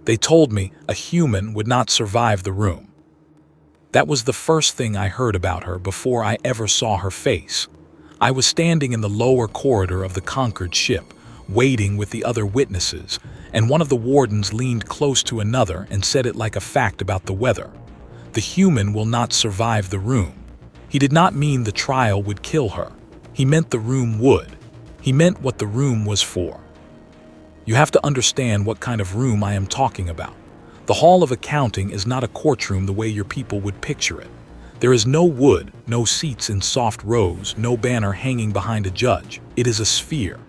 They told me a human would not survive the room. That was the first thing I heard about her before I ever saw her face. I was standing in the lower corridor of the conquered ship, waiting with the other witnesses, and one of the wardens leaned close to another and said it like a fact about the weather. The human will not survive the room. He did not mean the trial would kill her. He meant the room would. He meant what the room was for. You have to understand what kind of room I am talking about. The Hall of Accounting is not a courtroom the way your people would picture it. There is no wood, no seats in soft rows, no banner hanging behind a judge. It is a sphere.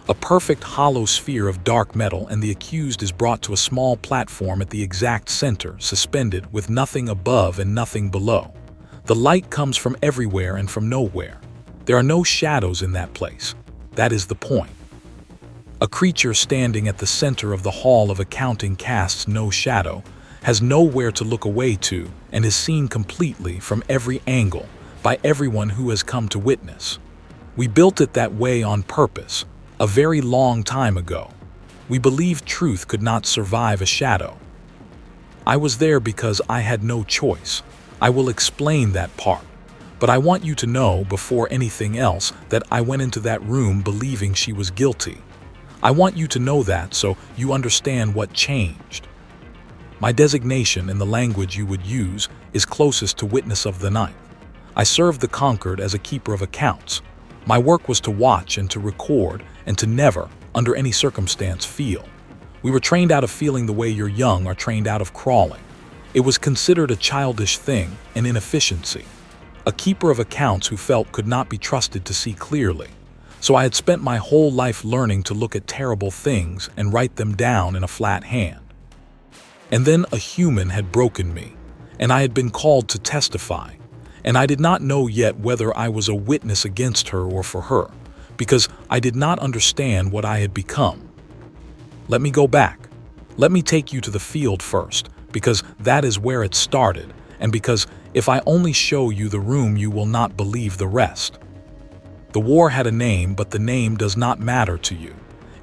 A perfect hollow sphere of dark metal, and the accused is brought to a small platform at the exact center, suspended with nothing above and nothing below. The light comes from everywhere and from nowhere. There are no shadows in that place. That is the point. A creature standing at the center of the Hall of Accounting casts no shadow, has nowhere to look away to, and is seen completely from every angle by everyone who has come to witness. We built it that way on purpose, a very long time ago. We believed truth could not survive a shadow. I was there because I had no choice. I will explain that part. But I want you to know before anything else that I went into that room believing she was guilty. I want you to know that so you understand what changed. My designation in the language you would use is closest to witness of the ninth. I served the conquered as a keeper of accounts. My work was to watch and to record and to never, under any circumstance, feel. We were trained out of feeling the way your young are trained out of crawling. It was considered a childish thing, an inefficiency. A keeper of accounts who felt could not be trusted to see clearly. So I had spent my whole life learning to look at terrible things and write them down in a flat hand. And then a human had broken me, and I had been called to testify. And I did not know yet whether I was a witness against her or for her, because I did not understand what I had become. Let me go back. Let me take you to the field first, because that is where it started, and because if I only show you the room you will not believe the rest. The war had a name, but the name does not matter to you.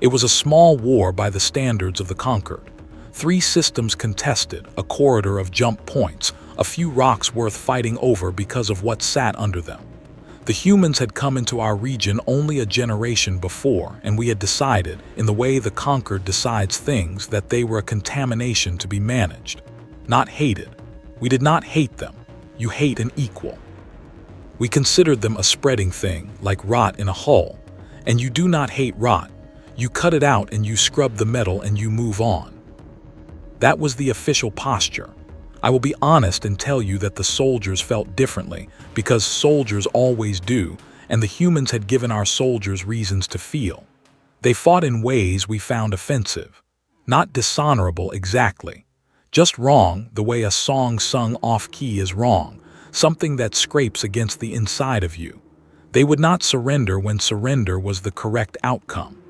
It was a small war by the standards of the conquered. 3 systems contested, a corridor of jump points, a few rocks worth fighting over because of what sat under them. The humans had come into our region only a generation before, and we had decided, in the way the conquered decides things, that they were a contamination to be managed, not hated. We did not hate them. You hate an equal. We considered them a spreading thing, like rot in a hull. And you do not hate rot. You cut it out and you scrub the metal and you move on. That was the official posture. I will be honest and tell you that the soldiers felt differently, because soldiers always do, and the humans had given our soldiers reasons to feel. They fought in ways we found offensive. Not dishonorable exactly. Just wrong, the way a song sung off-key is wrong. Something that scrapes against the inside of you. They would not surrender when surrender was the correct outcome.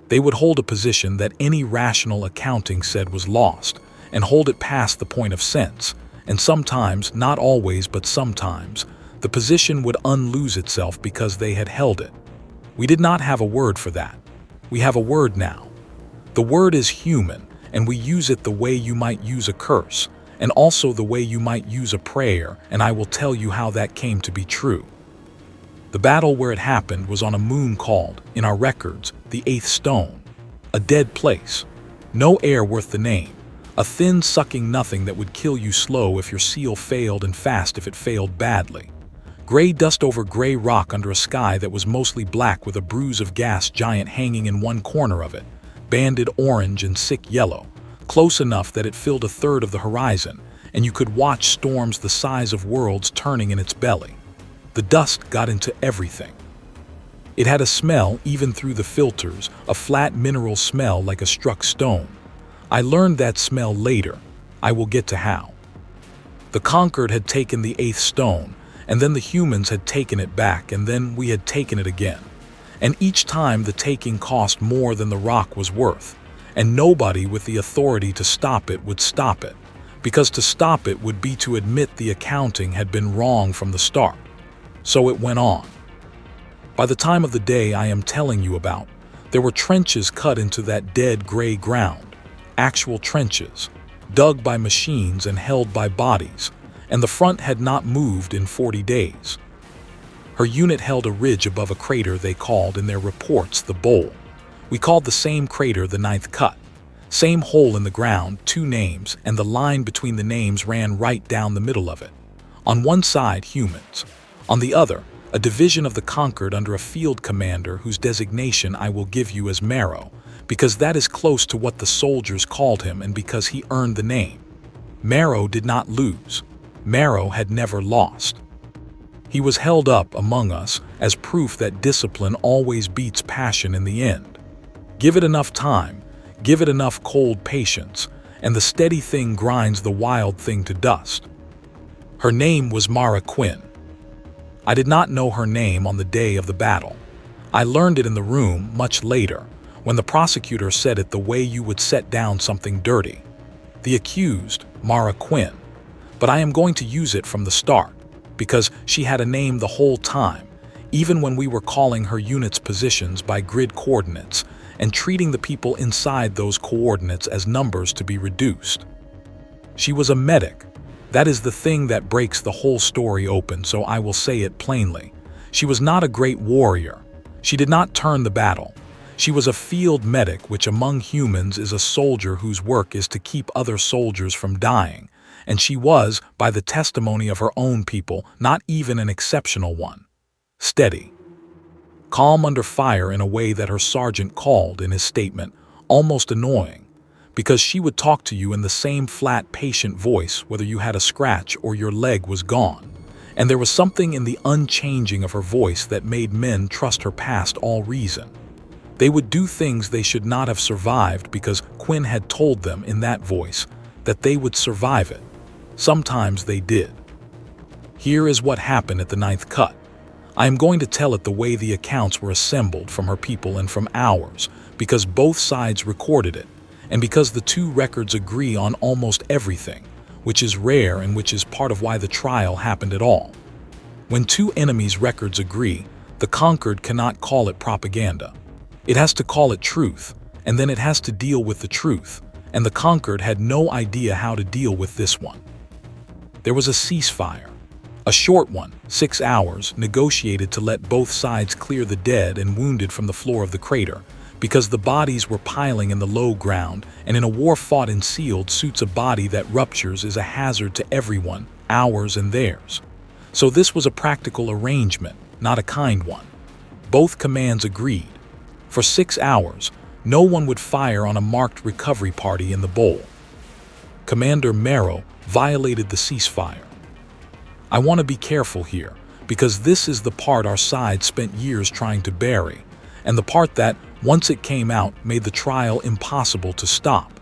They would hold a position that any rational accounting said was lost, and hold it past the point of sense, and sometimes, not always but sometimes, the position would unloose itself because they had held it. We did not have a word for that. We have a word now. The word is human, and we use it the way you might use a curse, and also the way you might use a prayer, and I will tell you how that came to be true. The battle where it happened was on a moon called, in our records, the 8th stone. A dead place. No air worth the name. A thin sucking nothing that would kill you slow if your seal failed and fast if it failed badly. Gray dust over gray rock under a sky that was mostly black with a bruise of gas giant hanging in one corner of it, banded orange and sick yellow. Close enough that it filled a third of the horizon, and you could watch storms the size of worlds turning in its belly. The dust got into everything. It had a smell even through the filters, a flat mineral smell like a struck stone. I learned that smell later. I will get to how. The conquered had taken the 8th stone, and then the humans had taken it back, and then we had taken it again. And each time the taking cost more than the rock was worth. And nobody with the authority to stop it would stop it, because to stop it would be to admit the accounting had been wrong from the start. So it went on. By the time of the day I am telling you about, there were trenches cut into that dead gray ground. actual trenches, dug by machines and held by bodies, and the front had not moved in 40 days. Her unit held a ridge above a crater they called in their reports the Bowl. We called the same crater the Ninth Cut. Same hole in the ground, 2 names, and the line between the names ran right down the middle of it. On one side, humans. On the other, a division of the Conquered under a field commander whose designation I will give you as Marrow, because that is close to what the soldiers called him and because he earned the name. Marrow did not lose. Marrow had never lost. He was held up among us as proof that discipline always beats passion in the end. Give it enough time, give it enough cold patience, and the steady thing grinds the wild thing to dust. Her name was Mara Quinn. I did not know her name on the day of the battle. I learned it in the room much later, when the prosecutor said it the way you would set down something dirty. The accused, Mara Quinn. But I am going to use it from the start, because she had a name the whole time, even when we were calling her unit's positions by grid coordinates and treating the people inside those coordinates as numbers to be reduced. She was a medic. That is the thing that breaks the whole story open, so I will say it plainly. She was not a great warrior. She did not turn the battle. She was a field medic, which among humans is a soldier whose work is to keep other soldiers from dying, and she was, by the testimony of her own people, not even an exceptional one. Steady. Calm under fire in a way that her sergeant called, in his statement, almost annoying, because she would talk to you in the same flat, patient voice whether you had a scratch or your leg was gone. And there was something in the unchanging of her voice that made men trust her past all reason. They would do things they should not have survived because Quinn had told them in that voice that they would survive it. Sometimes they did. Here is what happened at the Ninth Cut. I am going to tell it the way the accounts were assembled from her people and from ours, because both sides recorded it, and because the 2 records agree on almost everything, which is rare and which is part of why the trial happened at all. When 2 enemies' records agree, the Conquered cannot call it propaganda. It has to call it truth, and then it has to deal with the truth, and the Conquered had no idea how to deal with this one. There was a ceasefire, a short one, 6 hours, negotiated to let both sides clear the dead and wounded from the floor of the crater, because the bodies were piling in the low ground, and in a war fought in sealed suits a body that ruptures is a hazard to everyone, ours and theirs. So this was a practical arrangement, not a kind one. Both commands agreed. For 6 hours, no one would fire on a marked recovery party in the Bowl. Commander Marrow violated the ceasefire. I want to be careful here, because this is the part our side spent years trying to bury, and the part that, once it came out, made the trial impossible to stop.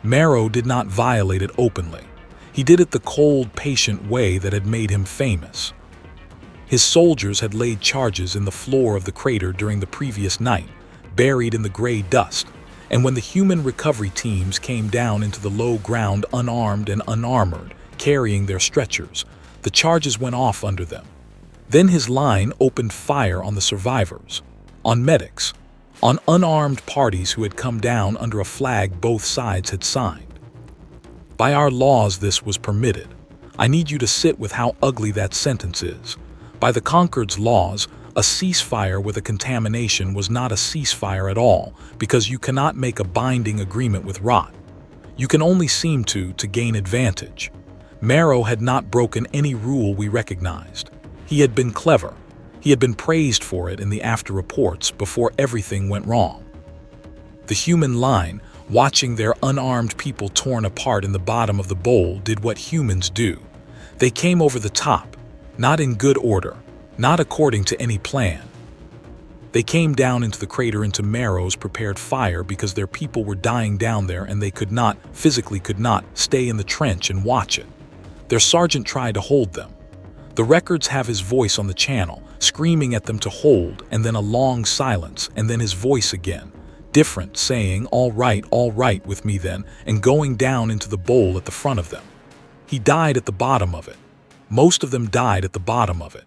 Marrow did not violate it openly. He did it the cold, patient way that had made him famous. His soldiers had laid charges in the floor of the crater during the previous night, buried in the gray dust, and when the human recovery teams came down into the low ground unarmed and unarmored, carrying their stretchers, the charges went off under them. Then his line opened fire on the survivors, on medics, on unarmed parties who had come down under a flag both sides had signed. By our laws this was permitted. I need you to sit with how ugly that sentence is. By the Conquered's laws, a ceasefire with a contamination was not a ceasefire at all, because you cannot make a binding agreement with rot. You can only seem to gain advantage. Marrow had not broken any rule we recognized. He had been clever. He had been praised for it in the after reports before everything went wrong. The human line, watching their unarmed people torn apart in the bottom of the bowl, did what humans do. They came over the top, not in good order, not according to any plan. They came down into the crater into Marrow's prepared fire because their people were dying down there and they physically could not, stay in the trench and watch it. Their sergeant tried to hold them. The records have his voice on the channel, screaming at them to hold, and then a long silence, and then his voice again, different, saying, all right with me then, and going down into the bowl at the front of them. He died at the bottom of it. Most of them died at the bottom of it.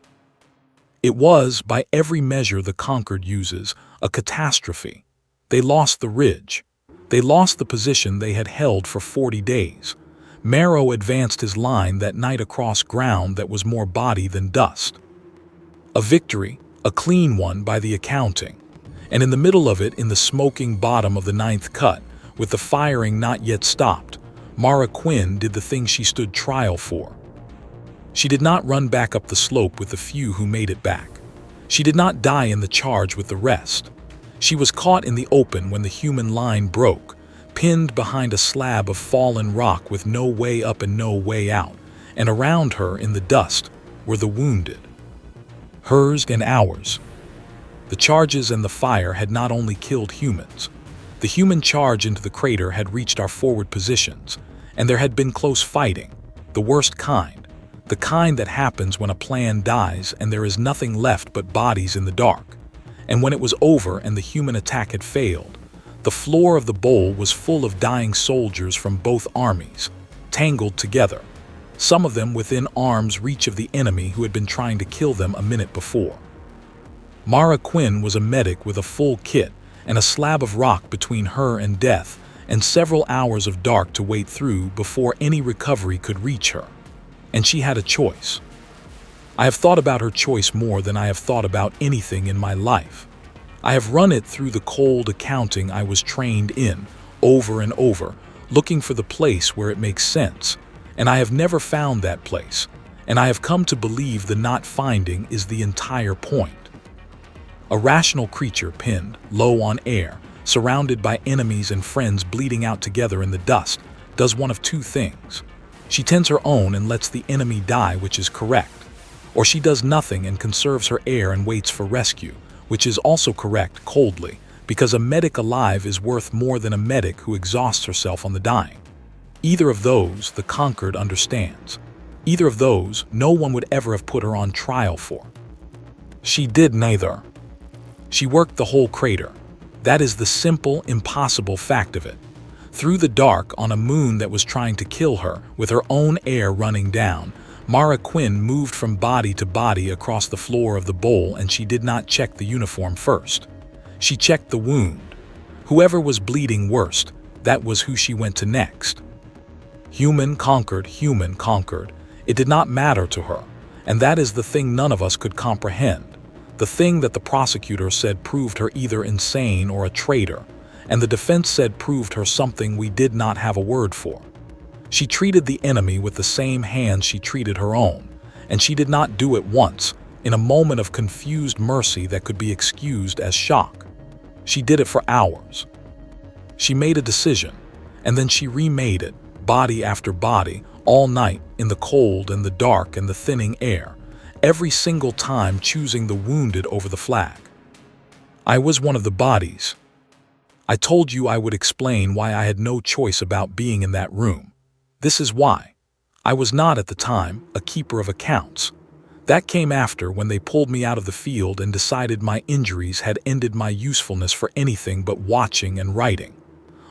It was, by every measure the Conquered uses, a catastrophe. They lost the ridge. They lost the position they had held for 40 days. Marrow advanced his line that night across ground that was more body than dust. A victory, a clean one by the accounting. And in the middle of it, in the smoking bottom of the ninth cut, with the firing not yet stopped, Mara Quinn did the thing she stood trial for. She did not run back up the slope with the few who made it back. She did not die in the charge with the rest. She was caught in the open when the human line broke, pinned behind a slab of fallen rock with no way up and no way out, and around her in the dust were the wounded. Hers and ours. The charges and the fire had not only killed humans. The human charge into the crater had reached our forward positions, and there had been close fighting, the worst kind, the kind that happens when a plan dies and there is nothing left but bodies in the dark. And when it was over and the human attack had failed, the floor of the bowl was full of dying soldiers from both armies, tangled together, some of them within arm's reach of the enemy who had been trying to kill them a minute before. Mara Quinn was a medic with a full kit and a slab of rock between her and death, and several hours of dark to wait through before any recovery could reach her. And she had a choice. I have thought about her choice more than I have thought about anything in my life. I have run it through the cold accounting I was trained in, over and over, looking for the place where it makes sense, and I have never found that place, and I have come to believe the not finding is the entire point. A rational creature pinned, low on air, surrounded by enemies and friends bleeding out together in the dust, does one of two things. She tends her own and lets the enemy die, which is correct. Or she does nothing and conserves her air and waits for rescue, which is also correct coldly, because a medic alive is worth more than a medic who exhausts herself on the dying. Either of those, the conquered understands. Either of those, no one would ever have put her on trial for. She did neither. She worked the whole crater. That is the simple, impossible fact of it. Through the dark, on a moon that was trying to kill her, with her own air running down, Mara Quinn moved from body to body across the floor of the bowl, and she did not check the uniform first. She checked the wound. Whoever was bleeding worst, that was who she went to next. Human conquered, human conquered. It did not matter to her, and that is the thing none of us could comprehend. The thing that the prosecutor said proved her either insane or a traitor, and the defense said proved her something we did not have a word for. She treated the enemy with the same hands she treated her own, and she did not do it once, in a moment of confused mercy that could be excused as shock. She did it for hours. She made a decision, and then she remade it, body after body, all night, in the cold and the dark and the thinning air, every single time choosing the wounded over the flag. I was one of the bodies. I told you I would explain why I had no choice about being in that room. This is why. I was not at the time a keeper of accounts. That came after, when they pulled me out of the field and decided my injuries had ended my usefulness for anything but watching and writing.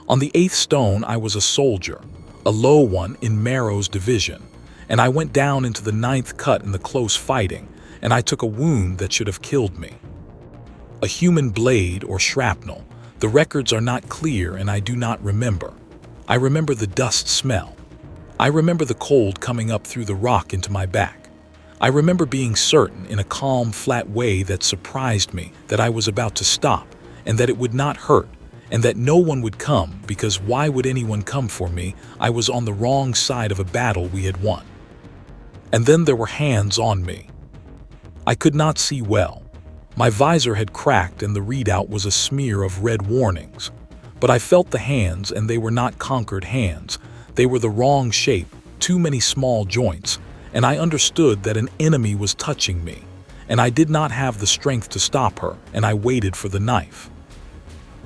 On the 8th stone I was a soldier, a low one in Marrow's division, and I went down into the 9th cut in the close fighting, and I took a wound that should have killed me. A human blade or shrapnel. The records are not clear and I do not remember. I remember the dust smell. I remember the cold coming up through the rock into my back. I remember being certain, in a calm, flat way that surprised me, that I was about to stop, and that it would not hurt, and that no one would come, because why would anyone come for me? I was on the wrong side of a battle we had won. And then there were hands on me. I could not see well. My visor had cracked and the readout was a smear of red warnings. But I felt the hands, and they were not conquered hands. They were the wrong shape, too many small joints, and I understood that an enemy was touching me, and I did not have the strength to stop her, and I waited for the knife.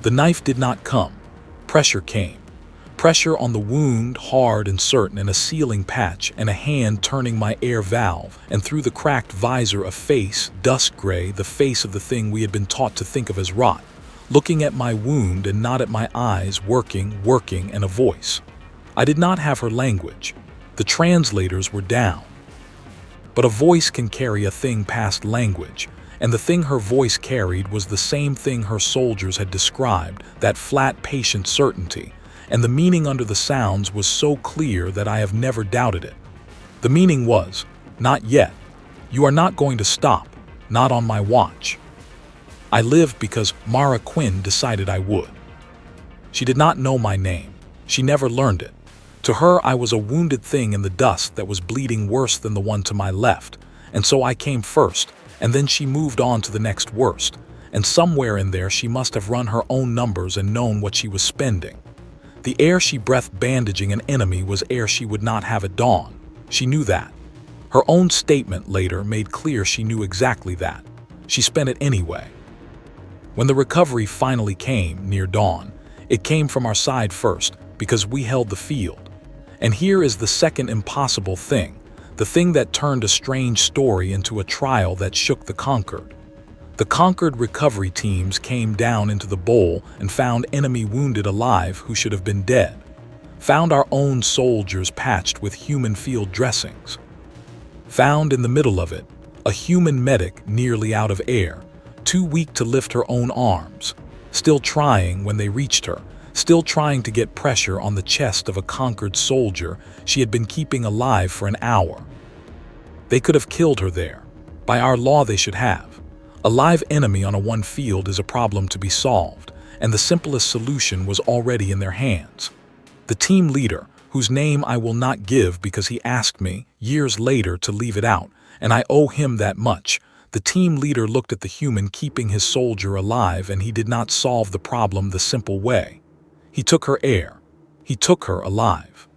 The knife did not come. Pressure came. Pressure on the wound, hard and certain, and a sealing patch, and a hand turning my air valve, and through the cracked visor a face, dust gray, the face of the thing we had been taught to think of as rot, looking at my wound and not at my eyes, working, and a voice. I did not have her language. The translators were down. But a voice can carry a thing past language, And the thing her voice carried was the same thing her soldiers had described, that flat, patient certainty. And the meaning under the sounds was so clear that I have never doubted it. The meaning was, "Not yet. You are not going to stop, not on my watch." I lived because Mara Quinn decided I would. She did not know my name. She never learned it. To her, I was a wounded thing in the dust that was bleeding worse than the one to my left, and so I came first, and then she moved on to the next worst, and somewhere in there she must have run her own numbers and known what she was spending. The air she breathed bandaging an enemy was air she would not have at dawn. She knew that. Her own statement later made clear she knew exactly that. She spent it anyway. When the recovery finally came, near dawn, it came from our side first, because we held the field. And here is the second impossible thing, the thing that turned a strange story into a trial that shook the conquered. The conquered recovery teams came down into the bowl and found enemy wounded alive who should have been dead. Found our own soldiers patched with human field dressings. Found in the middle of it, a human medic nearly out of air, too weak to lift her own arms, still trying when they reached her, still trying to get pressure on the chest of a conquered soldier she had been keeping alive for an hour. They could have killed her there. By our law they should have. A live enemy on a one field is a problem to be solved, and the simplest solution was already in their hands. The team leader, whose name I will not give because he asked me, years later, to leave it out, and I owe him that much, the team leader looked at the human keeping his soldier alive, and he did not solve the problem the simple way. He took her air. He took her alive.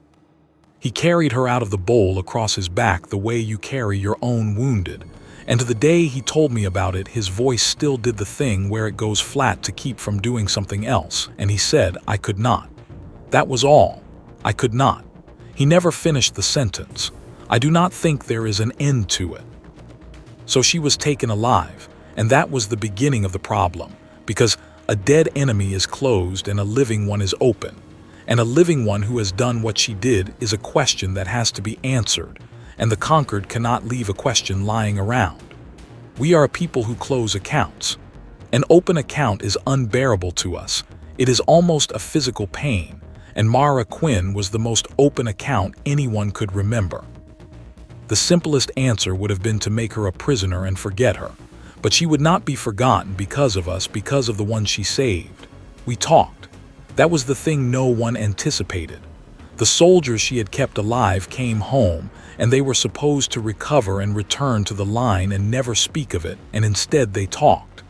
He carried her out of the bowl across his back the way you carry your own wounded. And to the day he told me about it, his voice still did the thing where it goes flat to keep from doing something else, and he said, "I could not." That was all. I could not. He never finished the sentence. I do not think there is an end to it. So she was taken alive, and that was the beginning of the problem, because a dead enemy is closed and a living one is open. And a living one who has done what she did is a question that has to be answered, and the conquered cannot leave a question lying around. We are a people who close accounts. An open account is unbearable to us. It is almost a physical pain, and Mara Quinn was the most open account anyone could remember. The simplest answer would have been to make her a prisoner and forget her, but she would not be forgotten because of us, because of the one she saved. We talked. That was the thing no one anticipated. The soldiers she had kept alive came home, and they were supposed to recover and return to the line and never speak of it, and instead they talked.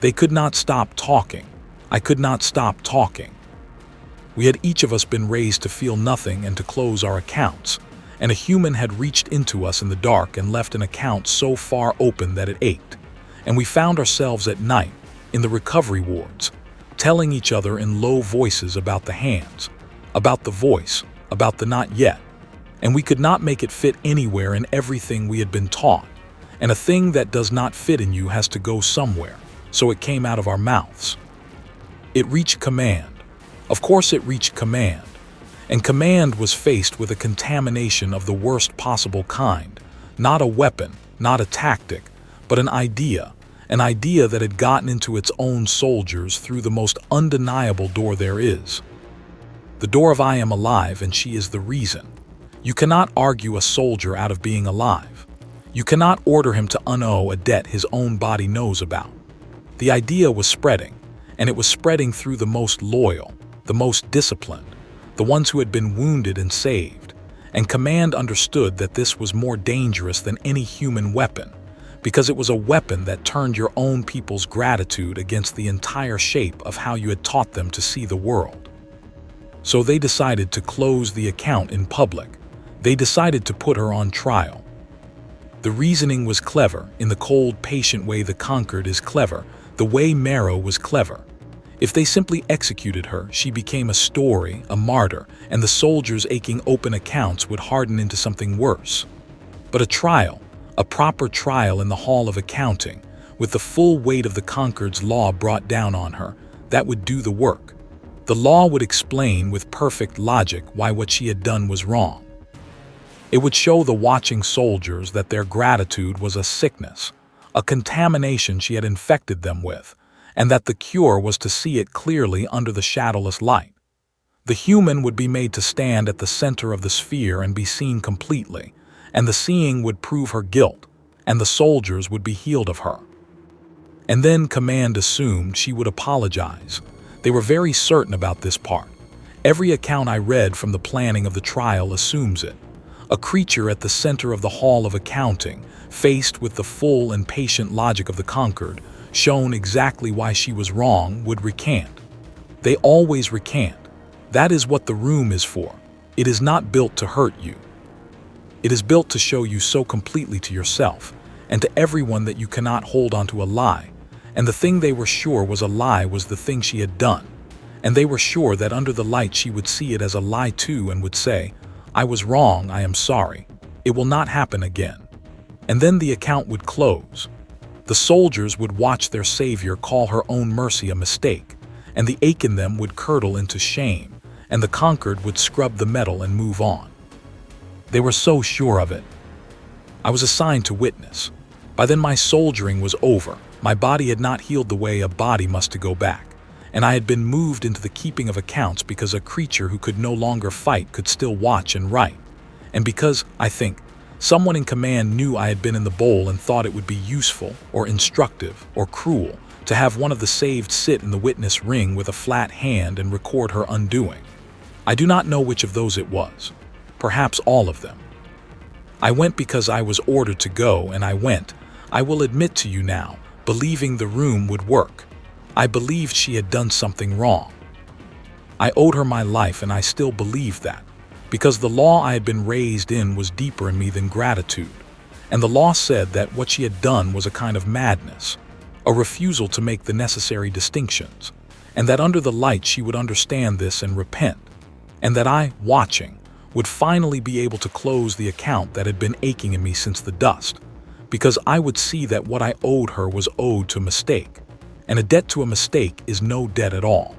They could not stop talking. I could not stop talking. We had each of us been raised to feel nothing and to close our accounts, and a human had reached into us in the dark and left an account so far open that it ached. And we found ourselves at night, in the recovery wards, telling each other in low voices about the hands, about the voice, about the not yet. And we could not make it fit anywhere in everything we had been taught. And a thing that does not fit in you has to go somewhere, so it came out of our mouths. It reached command. Of course it reached command. And command was faced with a contamination of the worst possible kind. Not a weapon, not a tactic, but an idea that had gotten into its own soldiers through the most undeniable door there is. The door of I am alive and she is the reason. You cannot argue a soldier out of being alive. You cannot order him to unowe a debt his own body knows about. The idea was spreading, and it was spreading through the most loyal, the most disciplined, the ones who had been wounded and saved. And command understood that this was more dangerous than any human weapon, because it was a weapon that turned your own people's gratitude against the entire shape of how you had taught them to see the world. So they decided to close the account in public. They decided to put her on trial. The reasoning was clever, in the cold, patient way the conquered is clever, the way Marrow was clever. If they simply executed her, she became a story, a martyr, and the soldiers' aching open accounts would harden into something worse. But a trial, a proper trial in the hall of accounting, with the full weight of the conquered's law brought down on her, that would do the work. The law would explain with perfect logic why what she had done was wrong. It would show the watching soldiers that their gratitude was a sickness, a contamination she had infected them with, and that the cure was to see it clearly under the shadowless light. The human would be made to stand at the center of the sphere and be seen completely, and the seeing would prove her guilt, and the soldiers would be healed of her. And then Command assumed she would apologize. They were very certain about this part. Every account I read from the planning of the trial assumes it. A creature at the center of the hall of accounting, faced with the full and patient logic of the conquered, shown exactly why she was wrong, would recant. They always recant. That is what the room is for. It is not built to hurt you. It is built to show you so completely to yourself and to everyone that you cannot hold onto a lie. And the thing they were sure was a lie was the thing she had done. And they were sure that under the light she would see it as a lie too and would say, "I was wrong, I am sorry. It will not happen again." And then the account would close. The soldiers would watch their savior call her own mercy a mistake, and the ache in them would curdle into shame, and the conquered would scrub the metal and move on. They were so sure of it. I was assigned to witness. By then my soldiering was over. My body had not healed the way a body must to go back, and I had been moved into the keeping of accounts because a creature who could no longer fight could still watch and write, and because, I think, someone in command knew I had been in the bowl and thought it would be useful or instructive or cruel to have one of the saved sit in the witness ring with a flat hand and record her undoing. I do not know which of those it was. Perhaps all of them. I went because I was ordered to go, and I went, I will admit to you now, believing the room would work. I believed she had done something wrong. I owed her my life, and I still believed that, because the law I had been raised in was deeper in me than gratitude, and the law said that what she had done was a kind of madness, a refusal to make the necessary distinctions, and that under the light she would understand this and repent, and that I, watching, would finally be able to close the account that had been aching in me since the dust, because I would see that what I owed her was owed to a mistake, and a debt to a mistake is no debt at all.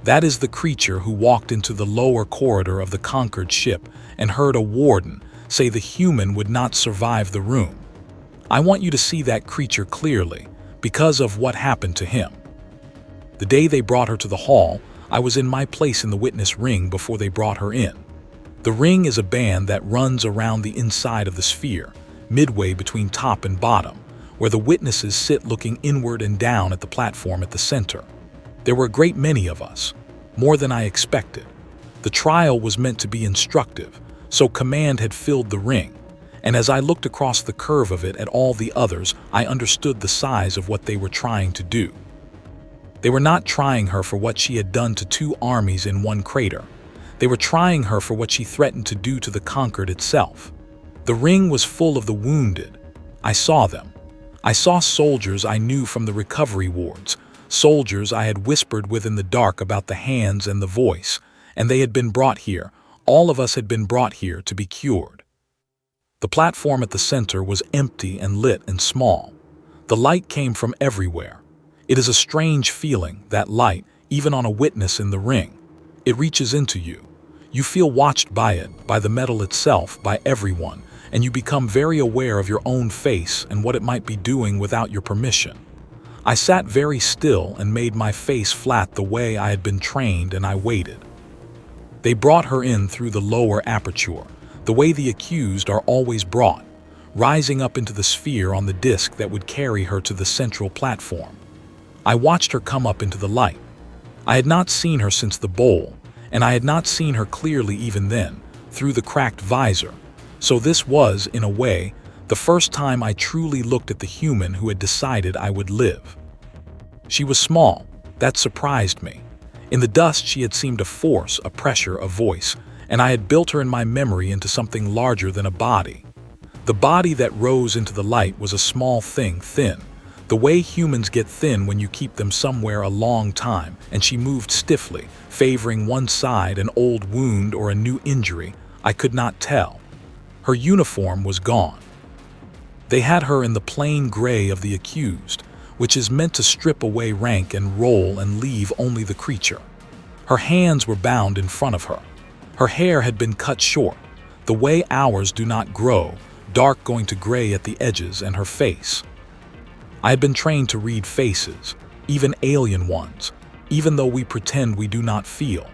That is the creature who walked into the lower corridor of the conquered ship and heard a warden say the human would not survive the room. I want you to see that creature clearly because of what happened to him. The day they brought her to the hall, I was in my place in the witness ring before they brought her in. The ring is a band that runs around the inside of the sphere, midway between top and bottom, where the witnesses sit looking inward and down at the platform at the center. There were a great many of us, more than I expected. The trial was meant to be instructive, so command had filled the ring, and as I looked across the curve of it at all the others, I understood the size of what they were trying to do. They were not trying her for what she had done to 2 armies in 1 crater. They were trying her for what she threatened to do to the conquered itself. The ring was full of the wounded. I saw them. I saw soldiers I knew from the recovery wards, soldiers I had whispered with in the dark about the hands and the voice, and they had been brought here. All of us had been brought here to be cured. The platform at the center was empty and lit and small. The light came from everywhere. It is a strange feeling, that light, even on a witness in the ring. It reaches into you. You feel watched by it, by the metal itself, by everyone, and you become very aware of your own face and what it might be doing without your permission. I sat very still and made my face flat the way I had been trained, and I waited. They brought her in through the lower aperture, the way the accused are always brought, rising up into the sphere on the disc that would carry her to the central platform. I watched her come up into the light. I had not seen her since the bowl, and I had not seen her clearly even then, through the cracked visor. So this was, in a way, the first time I truly looked at the human who had decided I would live. She was small. That surprised me. In the dust she had seemed a force, a pressure, a voice, and I had built her in my memory into something larger than a body. The body that rose into the light was a small thing, thin, the way humans get thin when you keep them somewhere a long time, and she moved stiffly, favoring one side, an old wound or a new injury, I could not tell. Her uniform was gone. They had her in the plain gray of the accused, which is meant to strip away rank and roll and leave only the creature. Her hands were bound in front of her. Her hair had been cut short, the way ours do not grow, dark going to gray at the edges, and her face. I had been trained to read faces, even alien ones, even though we pretend we do not feel.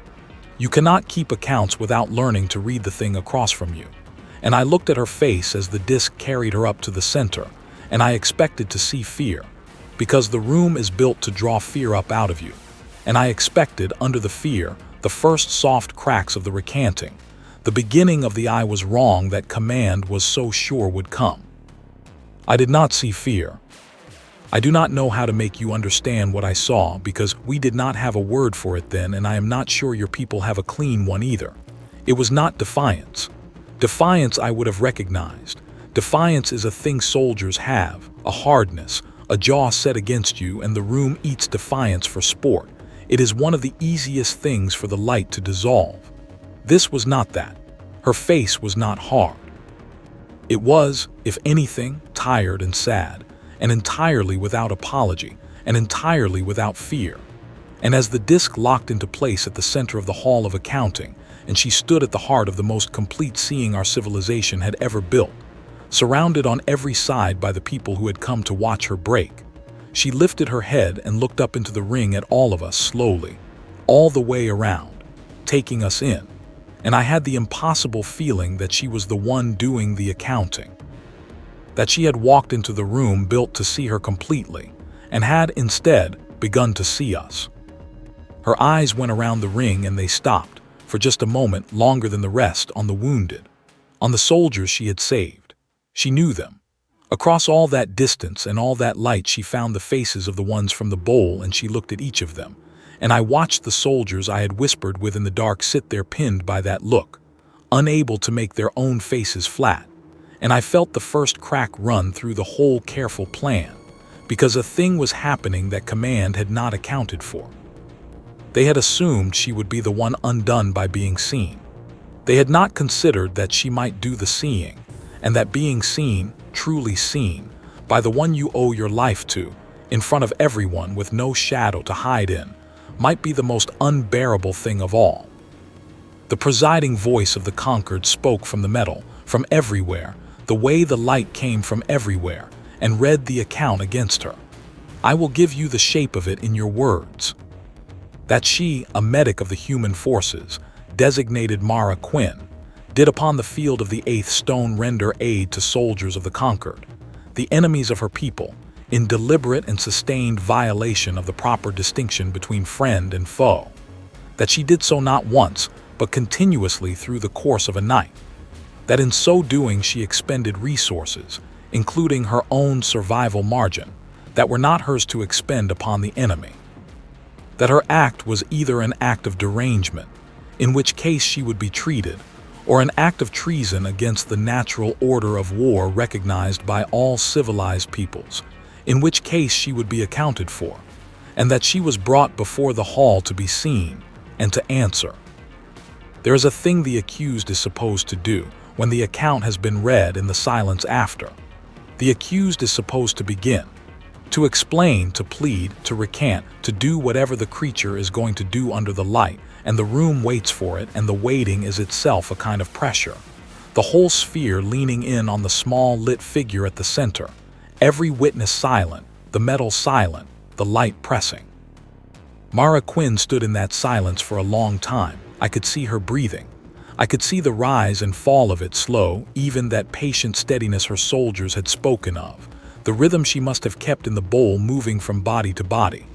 You cannot keep accounts without learning to read the thing across from you. And I looked at her face as the disc carried her up to the center, and I expected to see fear, because the room is built to draw fear up out of you. And I expected, under the fear, the first soft cracks of the recanting, the beginning of the I was wrong that command was so sure would come. I did not see fear. I do not know how to make you understand what I saw because we did not have a word for it then, and I am not sure your people have a clean one either. It was not defiance. Defiance I would have recognized. Defiance is a thing soldiers have, a hardness, a jaw set against you, and the room eats defiance for sport. It is one of the easiest things for the light to dissolve. This was not that. Her face was not hard. It was, if anything, tired and sad, and entirely without apology, and entirely without fear. And as the disc locked into place at the center of the Hall of Accounting, and she stood at the heart of the most complete seeing our civilization had ever built, surrounded on every side by the people who had come to watch her break, she lifted her head and looked up into the ring at all of us slowly, all the way around, taking us in. And I had the impossible feeling that she was the one doing the accounting, that she had walked into the room built to see her completely, and had instead begun to see us. Her eyes went around the ring and they stopped, for just a moment longer than the rest, on the wounded, on the soldiers she had saved. She knew them. Across all that distance and all that light she found the faces of the ones from the bowl, and she looked at each of them. And I watched the soldiers I had whispered with in the dark sit there pinned by that look, unable to make their own faces flat. And I felt the first crack run through the whole careful plan, because a thing was happening that command had not accounted for. They had assumed she would be the one undone by being seen. They had not considered that she might do the seeing, and that being seen, truly seen, by the one you owe your life to, in front of everyone with no shadow to hide in, might be the most unbearable thing of all. The presiding voice of the conquered spoke from the metal, from everywhere, the way the light came from everywhere, and read the account against her. I will give you the shape of it in your words. That she, a medic of the human forces, designated Mara Quinn, did upon the field of the 8th stone render aid to soldiers of the conquered, the enemies of her people, in deliberate and sustained violation of the proper distinction between friend and foe. That she did so not once, but continuously through the course of a night. That in so doing she expended resources, including her own survival margin, that were not hers to expend upon the enemy. That her act was either an act of derangement, in which case she would be treated, or an act of treason against the natural order of war recognized by all civilized peoples, in which case she would be accounted for, and that she was brought before the hall to be seen and to answer. There is a thing the accused is supposed to do when the account has been read in the silence after. The accused is supposed to begin, to explain, to plead, to recant, to do whatever the creature is going to do under the light, and the room waits for it, and the waiting is itself a kind of pressure. The whole sphere leaning in on the small lit figure at the center, every witness silent, the metal silent, the light pressing. Mara Quinn stood in that silence for a long time. I could see her breathing. I could see the rise and fall of it slow, even that patient steadiness her soldiers had spoken of, the rhythm she must have kept in the bowl moving from body to body.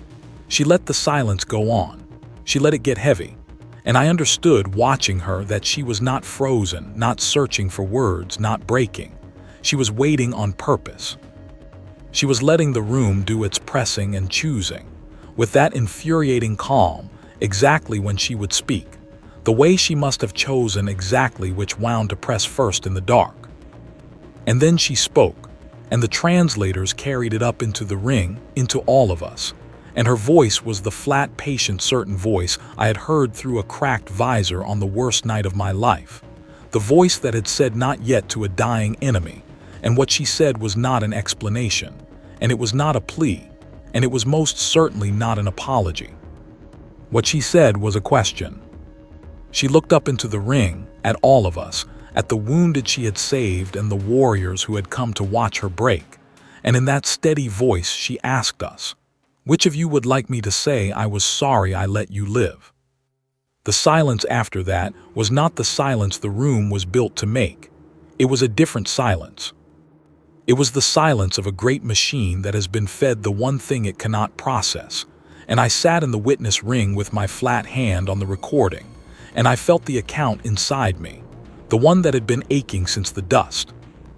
She let the silence go on. She let it get heavy. And I understood, watching her, that she was not frozen, not searching for words, not breaking. She was waiting on purpose. She was letting the room do its pressing and choosing, with that infuriating calm, exactly when she would speak, the way she must have chosen exactly which wound to press first in the dark. And then she spoke, and the translators carried it up into the ring, into all of us. And her voice was the flat, patient, certain voice I had heard through a cracked visor on the worst night of my life. The voice that had said not yet to a dying enemy, and what she said was not an explanation, and it was not a plea, and it was most certainly not an apology. What she said was a question. She looked up into the ring, at all of us, at the wounded she had saved and the warriors who had come to watch her break, and in that steady voice she asked us, "Which of you would like me to say I was sorry I let you live?" The silence after that was not the silence the room was built to make. It was a different silence. It was the silence of a great machine that has been fed the one thing it cannot process. And I sat in the witness ring with my flat hand on the recording, and I felt the account inside me, the one that had been aching since the dust,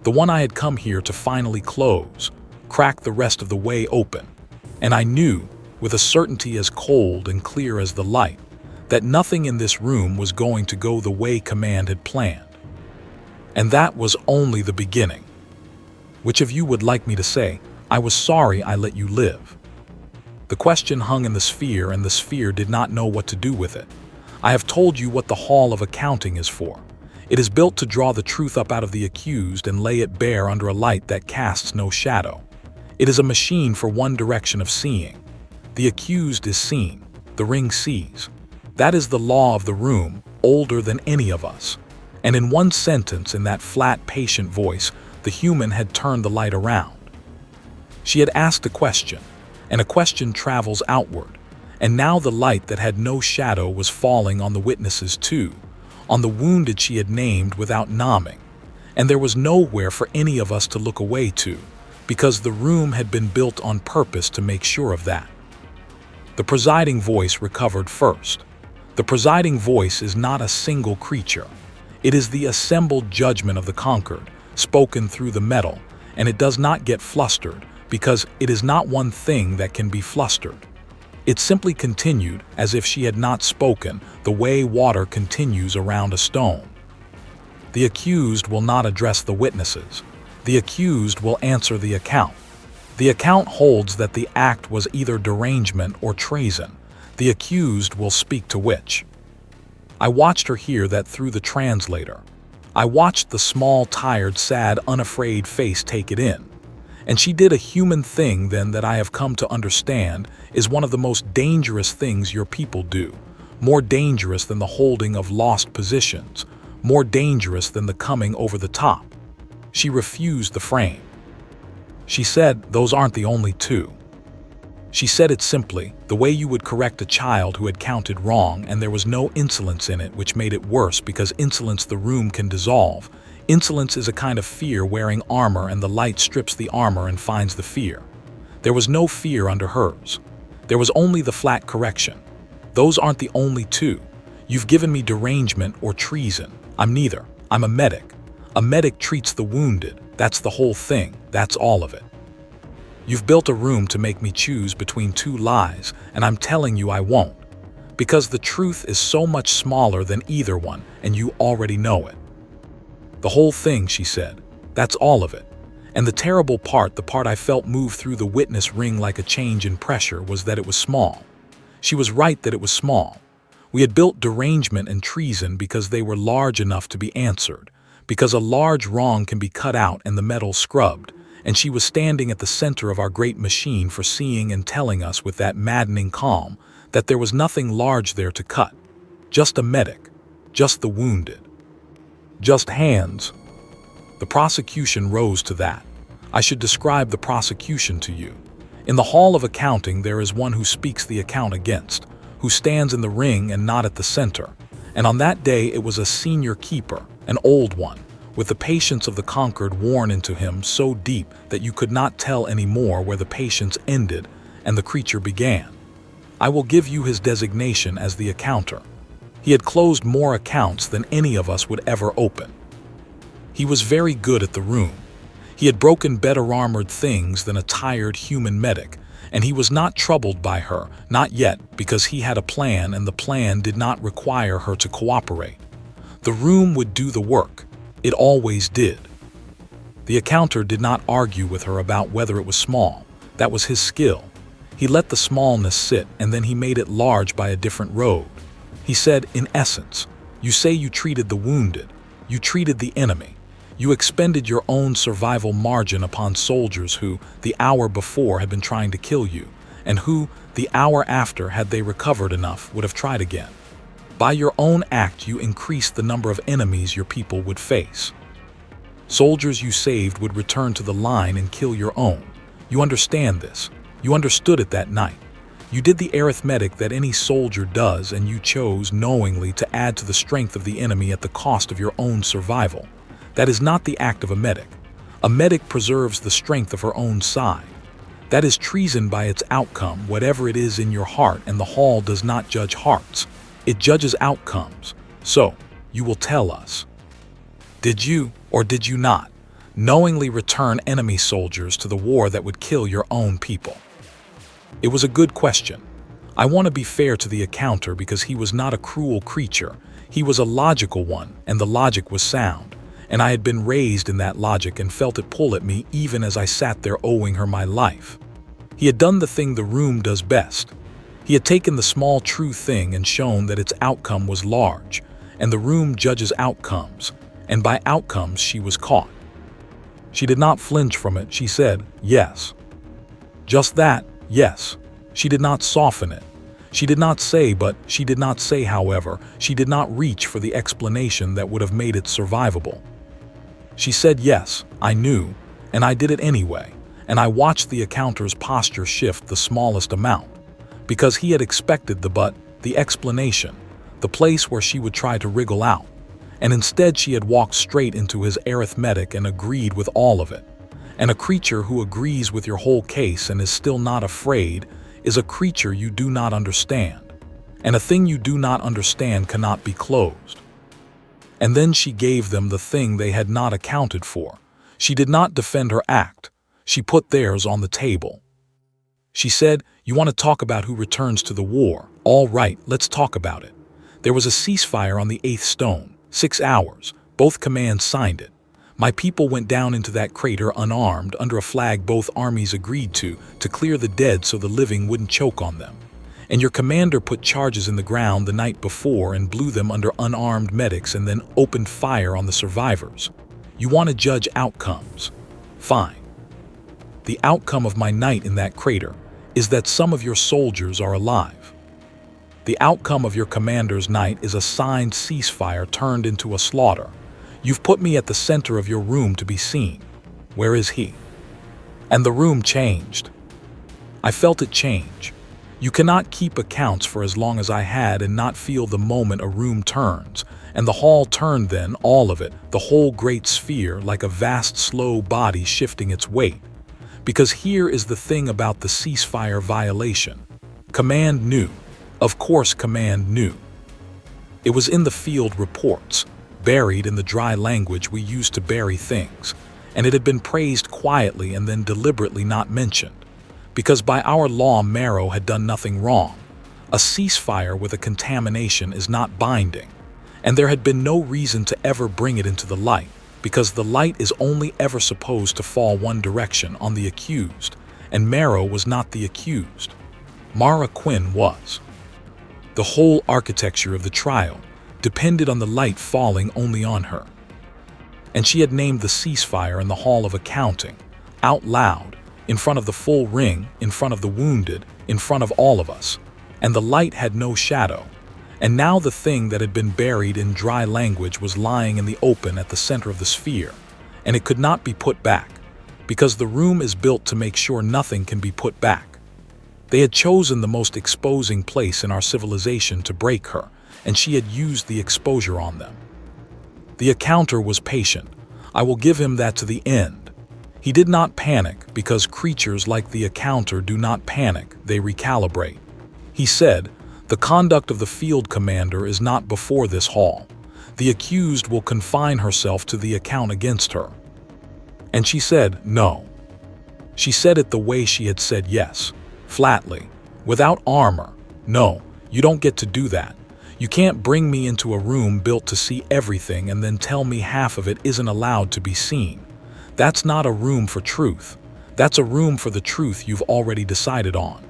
the one I had come here to finally close, crack the rest of the way open. And I knew, with a certainty as cold and clear as the light, that nothing in this room was going to go the way Command had planned. And that was only the beginning. Which of you would like me to say, "I was sorry I let you live"? The question hung in the sphere, and the sphere did not know what to do with it. I have told you what the Hall of Accounting is for. It is built to draw the truth up out of the accused and lay it bare under a light that casts no shadow. It is a machine for one direction of seeing. The accused is seen, the ring sees. That is the law of the room, older than any of us. And in one sentence, in that flat, patient voice, the human had turned the light around. She had asked a question, and a question travels outward, and now the light that had no shadow was falling on the witnesses too, on the wounded she had named without nomming, and there was nowhere for any of us to look away to, because the room had been built on purpose to make sure of that. The presiding voice recovered first. The presiding voice is not a single creature. It is the assembled judgment of the conquered, spoken through the metal, and it does not get flustered, because it is not one thing that can be flustered. It simply continued as if she had not spoken, the way water continues around a stone. The accused will not address the witnesses. The accused will answer the account. The account holds that the act was either derangement or treason. The accused will speak to which. I watched her hear that through the translator. I watched the small, tired, sad, unafraid face take it in. And she did a human thing then that I have come to understand is one of the most dangerous things your people do, more dangerous than the holding of lost positions, more dangerous than the coming over the top. She refused the frame. She said, "Those aren't the only two." She said it simply, the way you would correct a child who had counted wrong, and there was no insolence in it, which made it worse because insolence the room can dissolve. Insolence is a kind of fear wearing armor, and the light strips the armor and finds the fear. There was no fear under hers. There was only the flat correction. Those aren't the only two. You've given me derangement or treason. I'm neither. I'm a medic. A medic treats the wounded. That's the whole thing. That's all of it. You've built a room to make me choose between two lies, and I'm telling you I won't. Because the truth is so much smaller than either one, and you already know it. The whole thing, she said. That's all of it. And the terrible part, the part I felt move through the witness ring like a change in pressure, was that it was small. She was right that it was small. We had built derangement and treason because they were large enough to be answered, because a large wrong can be cut out and the metal scrubbed, and she was standing at the center of our great machine, foreseeing and telling us with that maddening calm that there was nothing large there to cut. Just a medic. Just the wounded. Just hands. The prosecution rose to that. I should describe the prosecution to you. In the Hall of Accounting there is one who speaks the account against, who stands in the ring and not at the center. And on that day it was a senior keeper, an old one, with the patience of the conquered worn into him so deep that you could not tell any more where the patience ended and the creature began. I will give you his designation as the accounter. He had closed more accounts than any of us would ever open. He was very good at the room. He had broken better armored things than a tired human medic, and he was not troubled by her, not yet, because he had a plan, and the plan did not require her to cooperate. The room would do the work. It always did. The accounter did not argue with her about whether it was small. That was his skill. He let the smallness sit, and then he made it large by a different road. He said, in essence, you say you treated the wounded. You treated the enemy. You expended your own survival margin upon soldiers who, the hour before, had been trying to kill you, and who, the hour after, had they recovered enough, would have tried again. By your own act, you increased the number of enemies your people would face. Soldiers you saved would return to the line and kill your own. You understand this. You understood it that night. You did the arithmetic that any soldier does, and you chose knowingly to add to the strength of the enemy at the cost of your own survival. That is not the act of a medic. A medic preserves the strength of her own side. That is treason by its outcome, whatever it is in your heart, and the hall does not judge hearts. It judges outcomes. So, you will tell us. Did you, or did you not, knowingly return enemy soldiers to the war that would kill your own people? It was a good question. I want to be fair to the accounter because he was not a cruel creature. He was a logical one, and the logic was sound. And I had been raised in that logic and felt it pull at me even as I sat there owing her my life. He had done the thing the room does best. He had taken the small true thing and shown that its outcome was large, and the room judges outcomes, and by outcomes she was caught. She did not flinch from it. She said, yes. Just that, yes. She did not soften it. She did not say, but she did not say, however. She did not reach for the explanation that would have made it survivable. She said, yes, I knew, and I did it anyway, and I watched the accounter's posture shift the smallest amount, because he had expected the explanation, the place where she would try to wriggle out, and instead she had walked straight into his arithmetic and agreed with all of it. And a creature who agrees with your whole case and is still not afraid is a creature you do not understand, and a thing you do not understand cannot be closed. And then she gave them the thing they had not accounted for. She did not defend her act. She put theirs on the table. She said, you want to talk about who returns to the war? All right, let's talk about it. There was a ceasefire on the 8th stone, 6 hours. Both commands signed it. My people went down into that crater unarmed under a flag both armies agreed to clear the dead so the living wouldn't choke on them. And your commander put charges in the ground the night before and blew them under unarmed medics and then opened fire on the survivors. You want to judge outcomes. Fine. The outcome of my night in that crater is that some of your soldiers are alive. The outcome of your commander's night is a signed ceasefire turned into a slaughter. You've put me at the center of your room to be seen. Where is he? And the room changed. I felt it change. You cannot keep accounts for as long as I had and not feel the moment a room turns, and the hall turned then, all of it, the whole great sphere, like a vast slow body shifting its weight. Because here is the thing about the ceasefire violation. Command knew. Of course Command knew. It was in the field reports, buried in the dry language we use to bury things, and it had been praised quietly and then deliberately not mentioned. Because by our law Marrow had done nothing wrong. A ceasefire with a contamination is not binding, and there had been no reason to ever bring it into the light, because the light is only ever supposed to fall one direction, on the accused, and Marrow was not the accused. Mara Quinn was. The whole architecture of the trial depended on the light falling only on her. And she had named the ceasefire in the Hall of Accounting, out loud, in front of the full ring, in front of the wounded, in front of all of us, and the light had no shadow. And now the thing that had been buried in dry language was lying in the open at the center of the sphere, and it could not be put back, because the room is built to make sure nothing can be put back. They had chosen the most exposing place in our civilization to break her, and she had used the exposure on them. The accounter was patient. I will give him that to the end. He did not panic, because creatures like the accounter do not panic, they recalibrate. He said, the conduct of the field commander is not before this hall. The accused will confine herself to the account against her. And she said, no. She said it the way she had said yes, flatly, without armor. No, you don't get to do that. You can't bring me into a room built to see everything and then tell me half of it isn't allowed to be seen. That's not a room for truth. That's a room for the truth you've already decided on.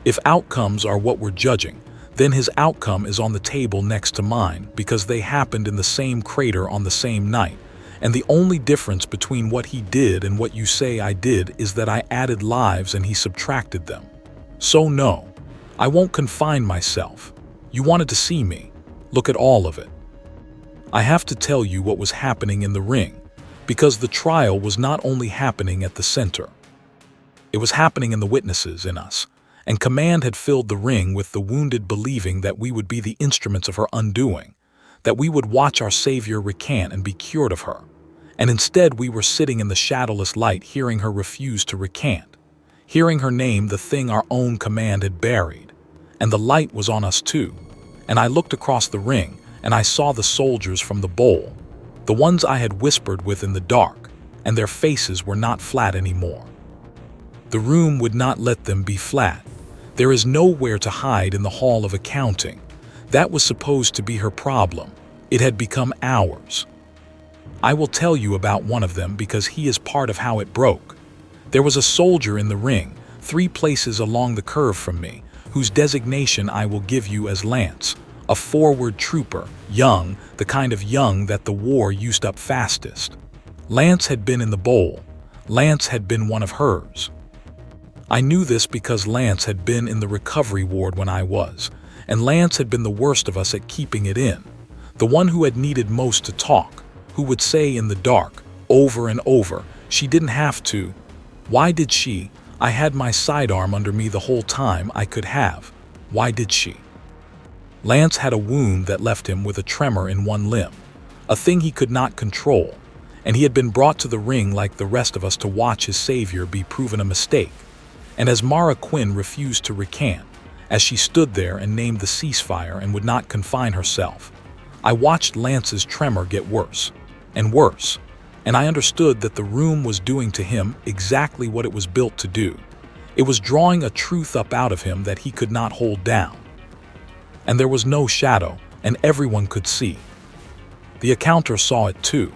If outcomes are what we're judging, then his outcome is on the table next to mine because they happened in the same crater on the same night. And the only difference between what he did and what you say I did is that I added lives and he subtracted them. So no, I won't confine myself. You wanted to see me. Look at all of it. I have to tell you what was happening in the ring, because the trial was not only happening at the center. It was happening in the witnesses, in us. And command had filled the ring with the wounded believing that we would be the instruments of her undoing, that we would watch our Savior recant and be cured of her. And instead we were sitting in the shadowless light hearing her refuse to recant, hearing her name the thing our own command had buried. And the light was on us too. And I looked across the ring, and I saw the soldiers from the bowl, the ones I had whispered with in the dark, and their faces were not flat anymore. The room would not let them be flat. There is nowhere to hide in the hall of accounting. That was supposed to be her problem. It had become ours. I will tell you about one of them because he is part of how it broke. There was a soldier in the ring, 3 places along the curve from me, whose designation I will give you as Lance, a forward trooper, young, the kind of young that the war used up fastest. Lance had been in the bowl. Lance had been one of hers. I knew this because Lance had been in the recovery ward when I was, and Lance had been the worst of us at keeping it in, the one who had needed most to talk, who would say in the dark, over and over, she didn't have to. Why did she? I had my sidearm under me the whole time I could have. Why did she? Lance had a wound that left him with a tremor in one limb, a thing he could not control, and he had been brought to the ring like the rest of us to watch his savior be proven a mistake. And as Mara Quinn refused to recant, as she stood there and named the ceasefire and would not confine herself, I watched Lance's tremor get worse and worse, and I understood that the room was doing to him exactly what it was built to do. It was drawing a truth up out of him that he could not hold down. And there was no shadow, and everyone could see. The accountant saw it too.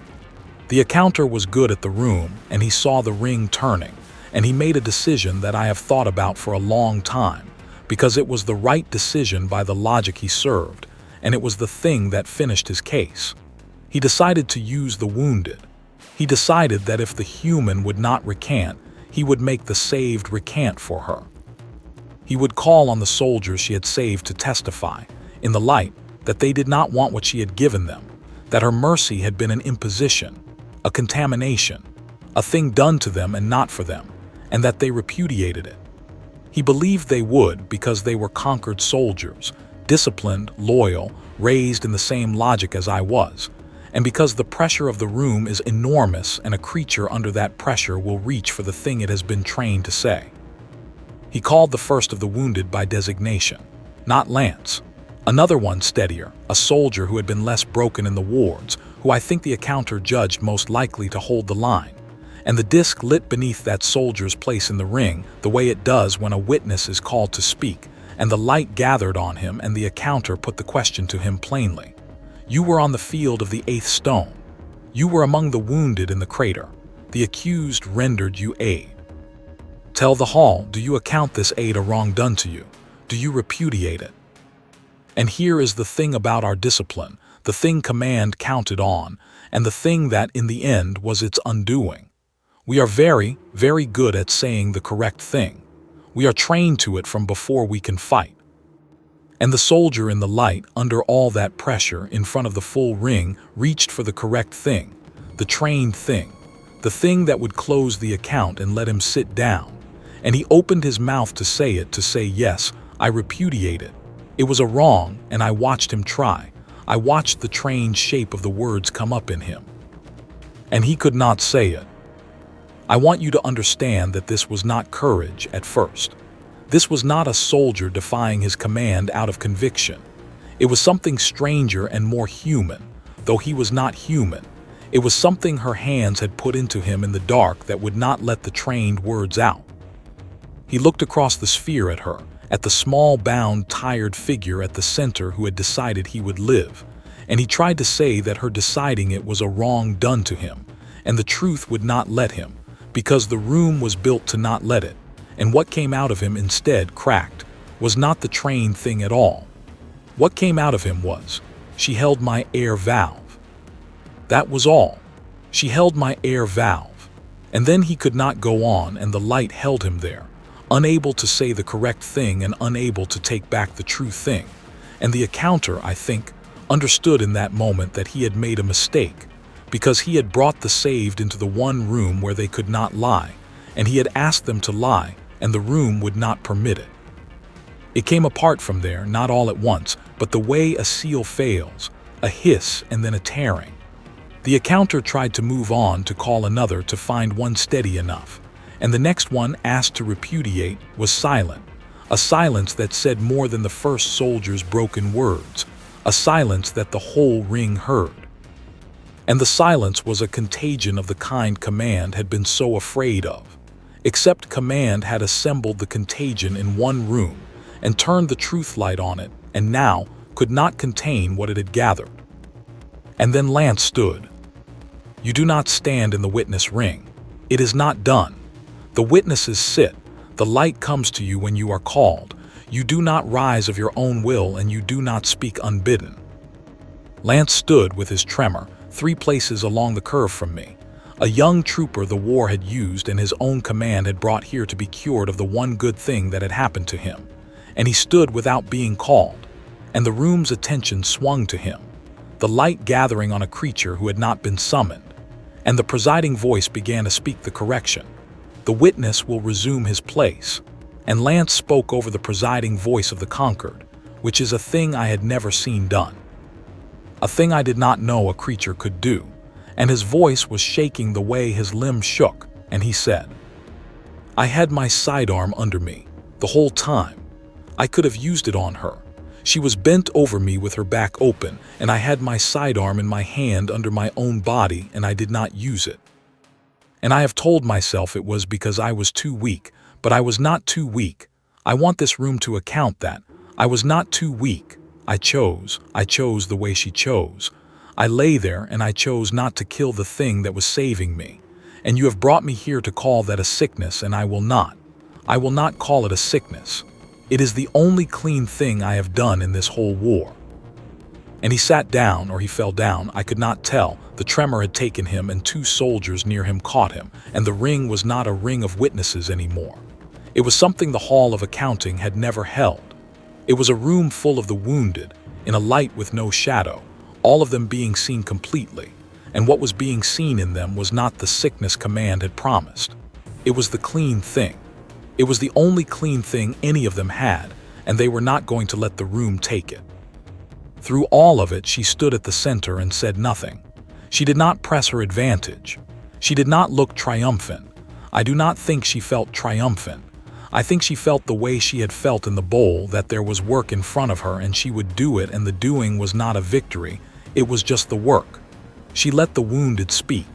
The accountant was good at the room, and he saw the ring turning, and he made a decision that I have thought about for a long time, because it was the right decision by the logic he served, and it was the thing that finished his case. He decided to use the wounded. He decided that if the human would not recant, he would make the saved recant for her. He would call on the soldiers she had saved to testify, in the light, that they did not want what she had given them, that her mercy had been an imposition, a contamination, a thing done to them and not for them, and that they repudiated it. He believed they would because they were conquered soldiers, disciplined, loyal, raised in the same logic as I was, and because the pressure of the room is enormous and a creature under that pressure will reach for the thing it has been trained to say. He called the first of the wounded by designation, not Lance. Another one steadier, a soldier who had been less broken in the wards, who I think the accountant judged most likely to hold the line. And the disc lit beneath that soldier's place in the ring, the way it does when a witness is called to speak, and the light gathered on him and the accountant put the question to him plainly. You were on the field of the 8th stone. You were among the wounded in the crater. The accused rendered you aid. Tell the hall, do you account this aid a wrong done to you? Do you repudiate it? And here is the thing about our discipline, the thing command counted on, and the thing that in the end was its undoing. We are very, very good at saying the correct thing. We are trained to it from before we can fight. And the soldier in the light, under all that pressure, in front of the full ring, reached for the correct thing, the trained thing, the thing that would close the account and let him sit down. And he opened his mouth to say it, to say, yes, I repudiate it. It was a wrong, and I watched him try. I watched the trained shape of the words come up in him. And he could not say it. I want you to understand that this was not courage at first. This was not a soldier defying his command out of conviction. It was something stranger and more human, though he was not human. It was something her hands had put into him in the dark that would not let the trained words out. He looked across the sphere at her, at the small, bound, tired figure at the center who had decided he would live, and he tried to say that her deciding it was a wrong done to him, and the truth would not let him, because the room was built to not let it. And what came out of him instead, cracked, was not the trained thing at all. What came out of him was, she held my air valve. That was all. She held my air valve. And then he could not go on, and the light held him there, unable to say the correct thing and unable to take back the true thing. And the accountant, I think, understood in that moment that he had made a mistake, because he had brought the saved into the one room where they could not lie, and he had asked them to lie, and the room would not permit it. It came apart from there, not all at once, but the way a seal fails, a hiss and then a tearing. The accounter tried to move on to call another to find one steady enough, and the next one asked to repudiate was silent, a silence that said more than the first soldier's broken words, a silence that the whole ring heard. And the silence was a contagion of the kind Command had been so afraid of. Except Command had assembled the contagion in one room and turned the truth light on it, and now could not contain what it had gathered. And then Lance stood. You do not stand in the witness ring. It is not done. The witnesses sit. The light comes to you when you are called. You do not rise of your own will, and you do not speak unbidden. Lance stood with his tremor 3 places along the curve from me. A young trooper the war had used and his own command had brought here to be cured of the one good thing that had happened to him. And he stood without being called, and the room's attention swung to him, the light gathering on a creature who had not been summoned. And the presiding voice began to speak the correction. The witness will resume his place. And Lance spoke over the presiding voice of the conquered, which is a thing I had never seen done. A thing I did not know a creature could do, and his voice was shaking the way his limbs shook, and he said, I had my sidearm under me, the whole time. I could have used it on her. She was bent over me with her back open, and I had my sidearm in my hand under my own body, and I did not use it. And I have told myself it was because I was too weak, but I was not too weak. I want this room to account that. I was not too weak. I chose the way she chose. I lay there and I chose not to kill the thing that was saving me. And you have brought me here to call that a sickness, and I will not. I will not call it a sickness. It is the only clean thing I have done in this whole war. And he sat down, or he fell down, I could not tell. The tremor had taken him, and 2 soldiers near him caught him, and the ring was not a ring of witnesses anymore. It was something the Hall of Accounting had never held. It was a room full of the wounded, in a light with no shadow, all of them being seen completely, and what was being seen in them was not the sickness Command had promised. It was the clean thing. It was the only clean thing any of them had, and they were not going to let the room take it. Through all of it, she stood at the center and said nothing. She did not press her advantage. She did not look triumphant. I do not think she felt triumphant. I think she felt the way she had felt in the bowl, that there was work in front of her and she would do it, and the doing was not a victory, it was just the work. She let the wounded speak.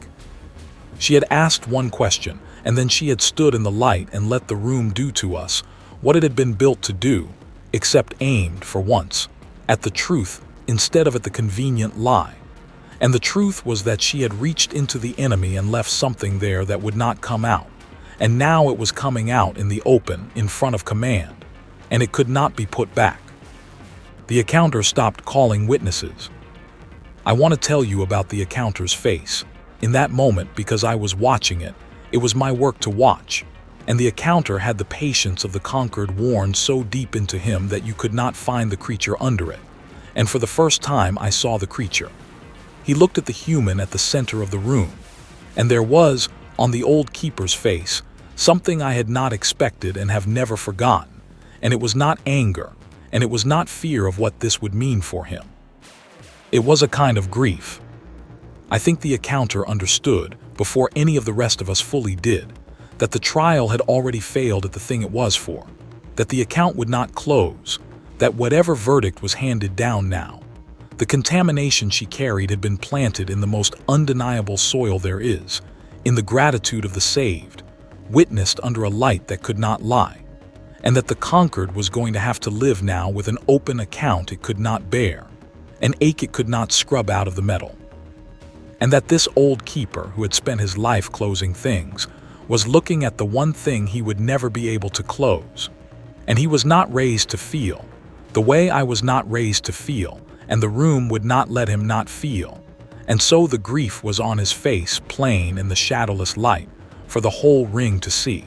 She had asked one question, and then she had stood in the light and let the room do to us what it had been built to do, except aimed, for once, at the truth instead of at the convenient lie. And the truth was that she had reached into the enemy and left something there that would not come out. And now it was coming out in the open, in front of Command, and it could not be put back. The accounter stopped calling witnesses. I want to tell you about the accounter's face. In that moment, because I was watching it, it was my work to watch, and the accounter had the patience of the conquered worn so deep into him that you could not find the creature under it. And for the first time I saw the creature. He looked at the human at the center of the room, and there was, on the old keeper's face, something I had not expected and have never forgotten, and it was not anger, and it was not fear of what this would mean for him. It was a kind of grief. I think the accounter understood, before any of the rest of us fully did, that the trial had already failed at the thing it was for, that the account would not close, that whatever verdict was handed down now, the contamination she carried had been planted in the most undeniable soil there is, in the gratitude of the saved, witnessed under a light that could not lie, and that the conquered was going to have to live now with an open account it could not bear, an ache it could not scrub out of the metal. And that this old keeper, who had spent his life closing things, was looking at the one thing he would never be able to close. And he was not raised to feel, the way I was not raised to feel, and the room would not let him not feel. And so the grief was on his face, plain in the shadowless light, for the whole ring to see.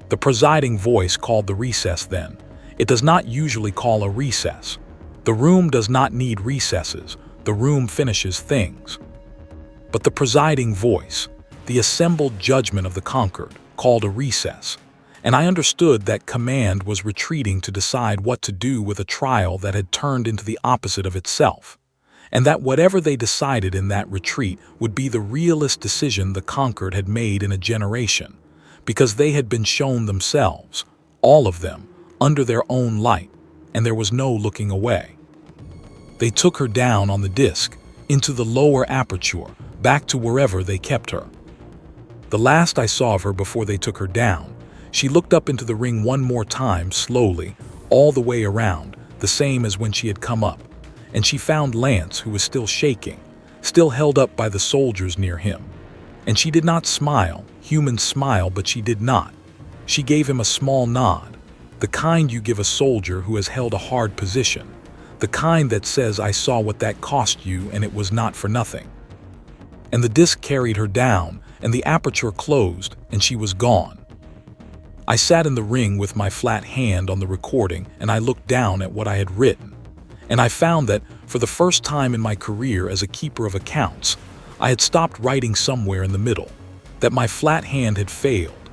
The presiding voice called the recess then. It does not usually call a recess. The room does not need recesses. The room finishes things. But the presiding voice, the assembled judgment of the conquered, called a recess, and I understood that command was retreating to decide what to do with a trial that had turned into the opposite of itself, and that whatever they decided in that retreat would be the realest decision the conquered had made in a generation, because they had been shown themselves, all of them, under their own light, and there was no looking away. They took her down on the disc, into the lower aperture, back to wherever they kept her. The last I saw of her before they took her down, she looked up into the ring one more time slowly, all the way around, the same as when she had come up, and she found Lance, who was still shaking, still held up by the soldiers near him. And she did not smile, humans smile, but she did not. She gave him a small nod, the kind you give a soldier who has held a hard position, the kind that says, "I saw what that cost you and it was not for nothing." And the disc carried her down, and the aperture closed, and she was gone. I sat in the ring with my flat hand on the recording, and I looked down at what I had written. And I found that, for the first time in my career as a keeper of accounts, I had stopped writing somewhere in the middle, that my flat hand had failed,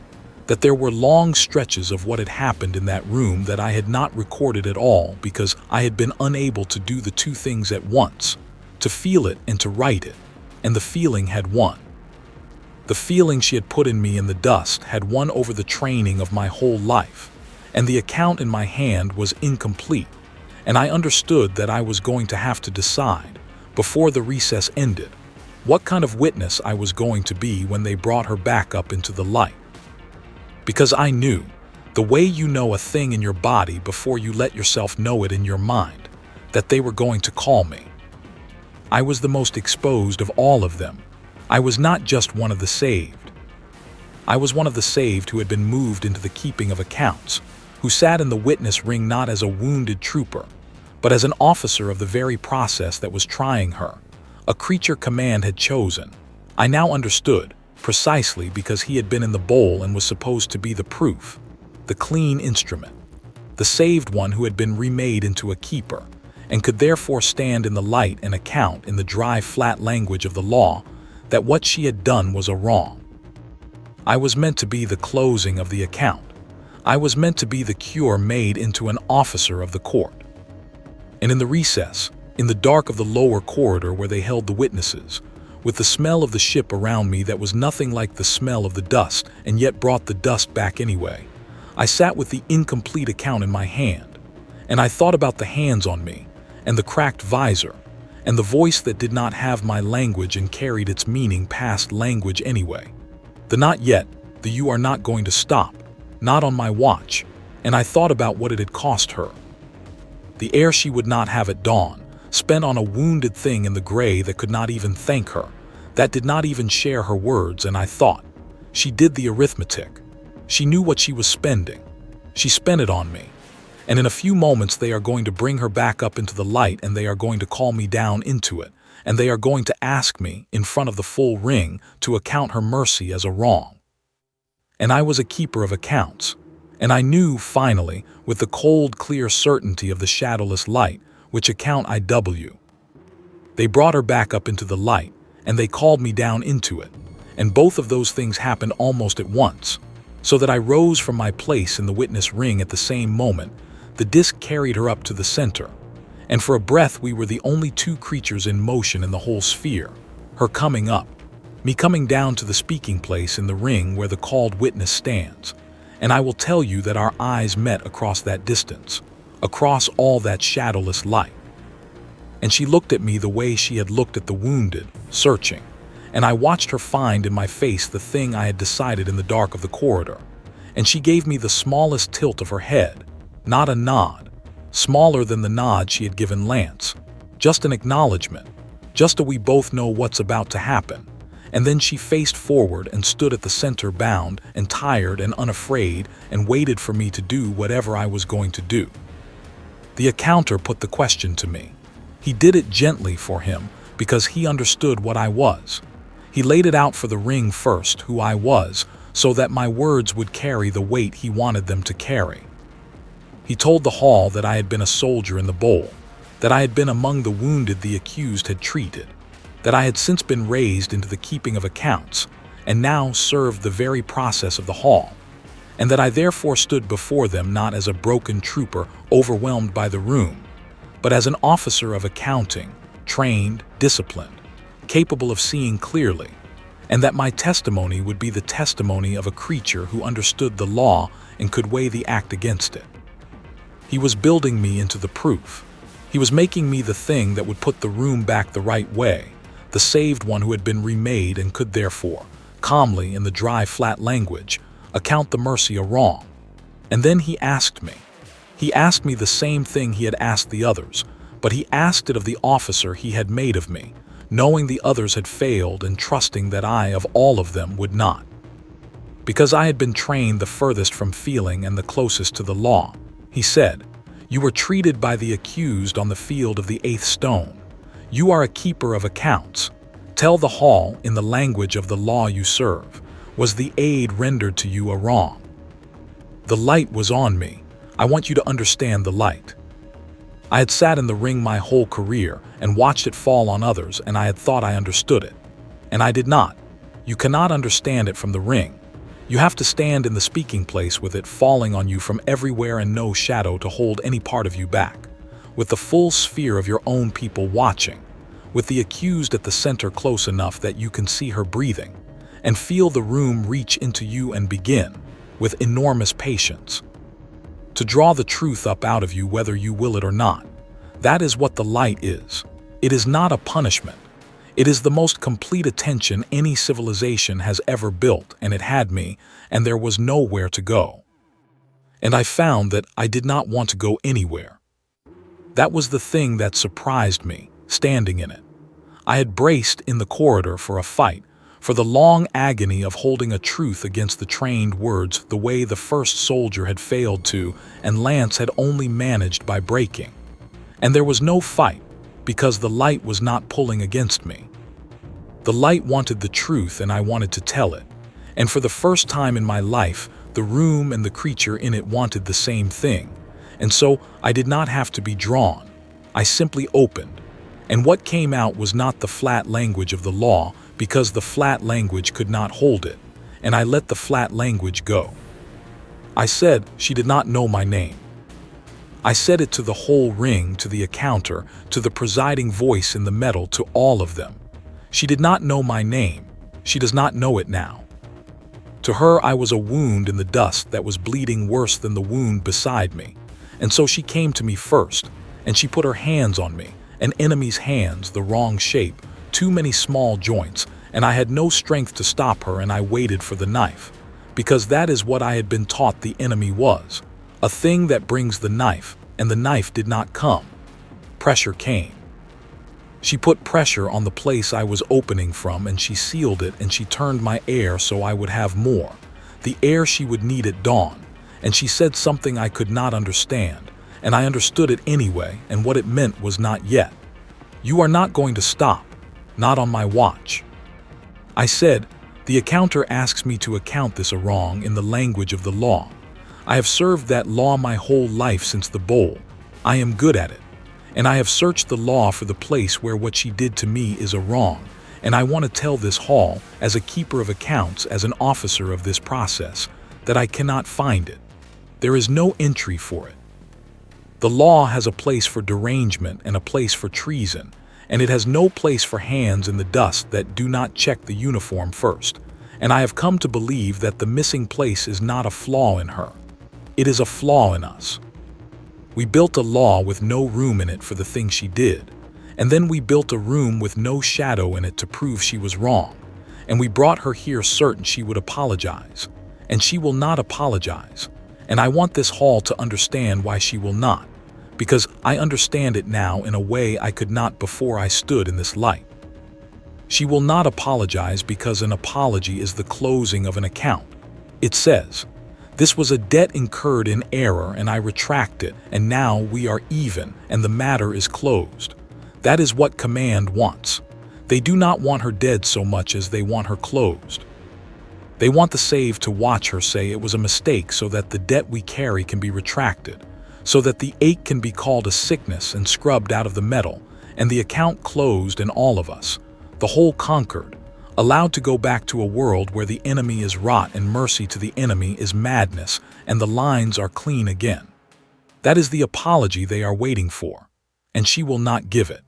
that there were long stretches of what had happened in that room that I had not recorded at all because I had been unable to do the two things at once, to feel it and to write it, and the feeling had won. The feeling she had put in me in the dust had won over the training of my whole life, and the account in my hand was incomplete, and I understood that I was going to have to decide, before the recess ended, what kind of witness I was going to be when they brought her back up into the light. Because I knew, the way you know a thing in your body before you let yourself know it in your mind, that they were going to call me. I was the most exposed of all of them. I was not just one of the saved. I was one of the saved who had been moved into the keeping of accounts, who sat in the witness ring not as a wounded trooper, but as an officer of the very process that was trying her, a creature command had chosen. I now understood, precisely because he had been in the bowl and was supposed to be the proof, the clean instrument, the saved one who had been remade into a keeper, and could therefore stand in the light and account in the dry, flat language of the law that what she had done was a wrong. I was meant to be the closing of the account. I was meant to be the cure made into an officer of the court. And in the recess, in the dark of the lower corridor where they held the witnesses, with the smell of the ship around me that was nothing like the smell of the dust and yet brought the dust back anyway, I sat with the incomplete account in my hand, and I thought about the hands on me, and the cracked visor, and the voice that did not have my language and carried its meaning past language anyway. The not yet, the you are not going to stop, not on my watch, and I thought about what it had cost her. The air she would not have at dawn, spent on a wounded thing in the gray that could not even thank her, that did not even share her words, and I thought, she did the arithmetic. She knew what she was spending. She spent it on me. And in a few moments they are going to bring her back up into the light, and they are going to call me down into it, and they are going to ask me, in front of the full ring, to account her mercy as a wrong. And I was a keeper of accounts, and I knew, finally, with the cold, clear certainty of the shadowless light, which account IW. They brought her back up into the light, and they called me down into it, and both of those things happened almost at once, so that I rose from my place in the witness ring at the same moment. The disc carried her up to the center, and for a breath we were the only two creatures in motion in the whole sphere, her coming up, me coming down to the speaking place in the ring where the called witness stands, and I will tell you that our eyes met across that distance, across all that shadowless light. And she looked at me the way she had looked at the wounded, searching, and I watched her find in my face the thing I had decided in the dark of the corridor, and she gave me the smallest tilt of her head, not a nod, smaller than the nod she had given Lance, just an acknowledgement, just a we both know what's about to happen, and then she faced forward and stood at the center bound and tired and unafraid and waited for me to do whatever I was going to do. The accounter put the question to me. He did it gently for him because he understood what I was. He laid it out for the ring first, who I was, so that my words would carry the weight he wanted them to carry. He told the hall that I had been a soldier in the bowl, that I had been among the wounded the accused had treated, that I had since been raised into the keeping of accounts, and now served the very process of the hall, and that I therefore stood before them not as a broken trooper overwhelmed by the room, but as an officer of accounting, trained, disciplined, capable of seeing clearly, and that my testimony would be the testimony of a creature who understood the law and could weigh the act against it. He was building me into the proof. He was making me the thing that would put the room back the right way, the saved one who had been remade and could therefore, calmly in the dry, flat language, account the mercy a wrong. And then he asked me. He asked me the same thing he had asked the others, but he asked it of the officer he had made of me, knowing the others had failed and trusting that I, of all of them, would not. Because I had been trained the furthest from feeling and the closest to the law, he said, "You were treated by the accused on the field of the eighth stone. You are a keeper of accounts. Tell the hall in the language of the law you serve. Was the aid rendered to you a wrong?" The light was on me. I want you to understand the light. I had sat in the ring my whole career and watched it fall on others, and I had thought I understood it. And I did not. You cannot understand it from the ring. You have to stand in the speaking place with it falling on you from everywhere and no shadow to hold any part of you back, with the full sphere of your own people watching, with the accused at the center close enough that you can see her breathing, and feel the room reach into you and begin, with enormous patience, to draw the truth up out of you whether you will it or not. That is what the light is. It is not a punishment. It is the most complete attention any civilization has ever built, and it had me, and there was nowhere to go. And I found that I did not want to go anywhere. That was the thing that surprised me, standing in it. I had braced in the corridor for a fight, for the long agony of holding a truth against the trained words the way the first soldier had failed to, and Lance had only managed by breaking. And there was no fight, because the light was not pulling against me. The light wanted the truth, and I wanted to tell it. And for the first time in my life, the room and the creature in it wanted the same thing. And so I did not have to be drawn. I simply opened. And what came out was not the flat language of the law, because the flat language could not hold it, and I let the flat language go. I said she did not know my name. I said it to the whole ring, to the accounter, to the presiding voice in the metal, to all of them. She did not know my name. She does not know it now. To her I was a wound in the dust that was bleeding worse than the wound beside me, and so she came to me first, and she put her hands on me, an enemy's hands, the wrong shape, too many small joints, and I had no strength to stop her, and I waited for the knife, because that is what I had been taught the enemy was, a thing that brings the knife, and the knife did not come. Pressure came. She put pressure on the place I was opening from, and she sealed it, and she turned my air so I would have more, the air she would need at dawn, and she said something I could not understand, and I understood it anyway, and what it meant was not yet. You are not going to stop. Not on my watch. I said, the accounter asks me to account this a wrong in the language of the law. I have served that law my whole life since the bowl. I am good at it. And I have searched the law for the place where what she did to me is a wrong. And I want to tell this hall, as a keeper of accounts, as an officer of this process, that I cannot find it. There is no entry for it. The law has a place for derangement and a place for treason, and it has no place for hands in the dust that do not check the uniform first. And I have come to believe that the missing place is not a flaw in her. It is a flaw in us. We built a law with no room in it for the thing she did, and then we built a room with no shadow in it to prove she was wrong, and we brought her here certain she would apologize, and she will not apologize, and I want this hall to understand why she will not, because I understand it now in a way I could not before I stood in this light. She will not apologize because an apology is the closing of an account. It says, "This was a debt incurred in error, and I retract it, and now we are even, and the matter is closed." That is what command wants. They do not want her dead so much as they want her closed. They want the saved to watch her say it was a mistake so that the debt we carry can be retracted, so that the ache can be called a sickness and scrubbed out of the metal, and the account closed, and all of us, the whole conquered, allowed to go back to a world where the enemy is rot and mercy to the enemy is madness, and the lines are clean again. That is the apology they are waiting for, and she will not give it.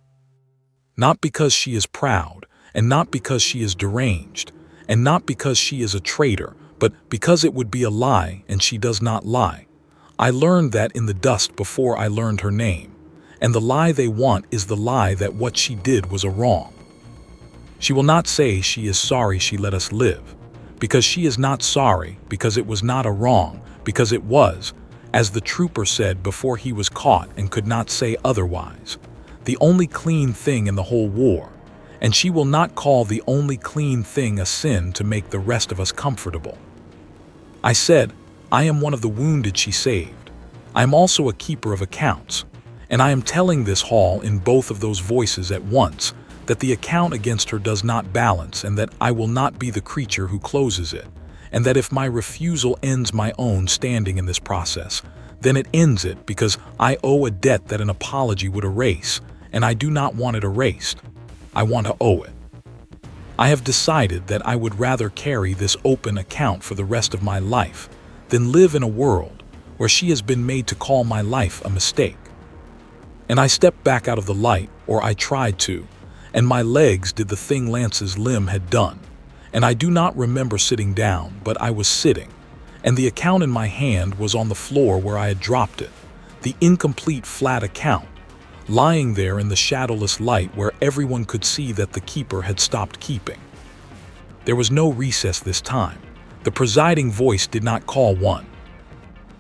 Not because she is proud, and not because she is deranged, and not because she is a traitor, but because it would be a lie, and she does not lie. I learned that in the dust before I learned her name, and the lie they want is the lie that what she did was a wrong. She will not say she is sorry she let us live, because she is not sorry, because it was not a wrong, because it was, as the trooper said before he was caught and could not say otherwise, the only clean thing in the whole war, and she will not call the only clean thing a sin to make the rest of us comfortable. I said, I am one of the wounded she saved. I am also a keeper of accounts, and I am telling this hall in both of those voices at once that the account against her does not balance, and that I will not be the creature who closes it, and that if my refusal ends my own standing in this process, then it ends it because I owe a debt that an apology would erase, and I do not want it erased. I want to owe it. I have decided that I would rather carry this open account for the rest of my life than live in a world where she has been made to call my life a mistake. And I stepped back out of the light, or I tried to, and my legs did the thing Lance's limb had done. And I do not remember sitting down, but I was sitting, and the account in my hand was on the floor where I had dropped it, the incomplete flat account, lying there in the shadowless light where everyone could see that the keeper had stopped keeping. There was no recess this time. The presiding voice did not call one.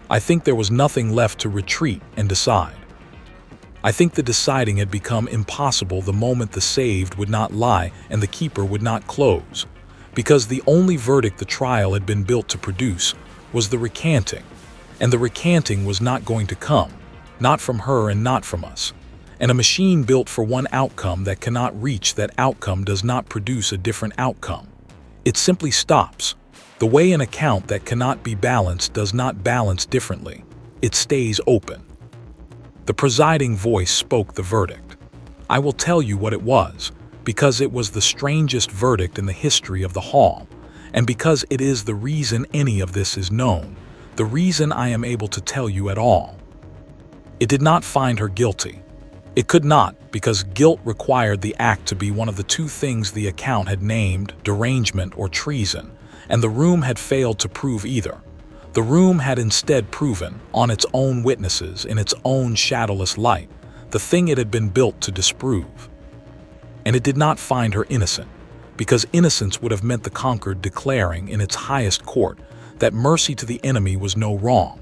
I think there was nothing left to retreat and decide. I think the deciding had become impossible the moment the saved would not lie and the keeper would not close, because the only verdict the trial had been built to produce was the recanting, and the recanting was not going to come, not from her and not from us. And a machine built for one outcome that cannot reach that outcome does not produce a different outcome. It simply stops. The way an account that cannot be balanced does not balance differently. It stays open. The presiding voice spoke the verdict. I will tell you what it was, because it was the strangest verdict in the history of the hall, and because it is the reason any of this is known, the reason I am able to tell you at all. It did not find her guilty. It could not, because guilt required the act to be one of the two things the account had named, derangement or treason, and the room had failed to prove either. The room had instead proven, on its own witnesses, in its own shadowless light, the thing it had been built to disprove. And it did not find her innocent, because innocence would have meant the conquered declaring in its highest court that mercy to the enemy was no wrong,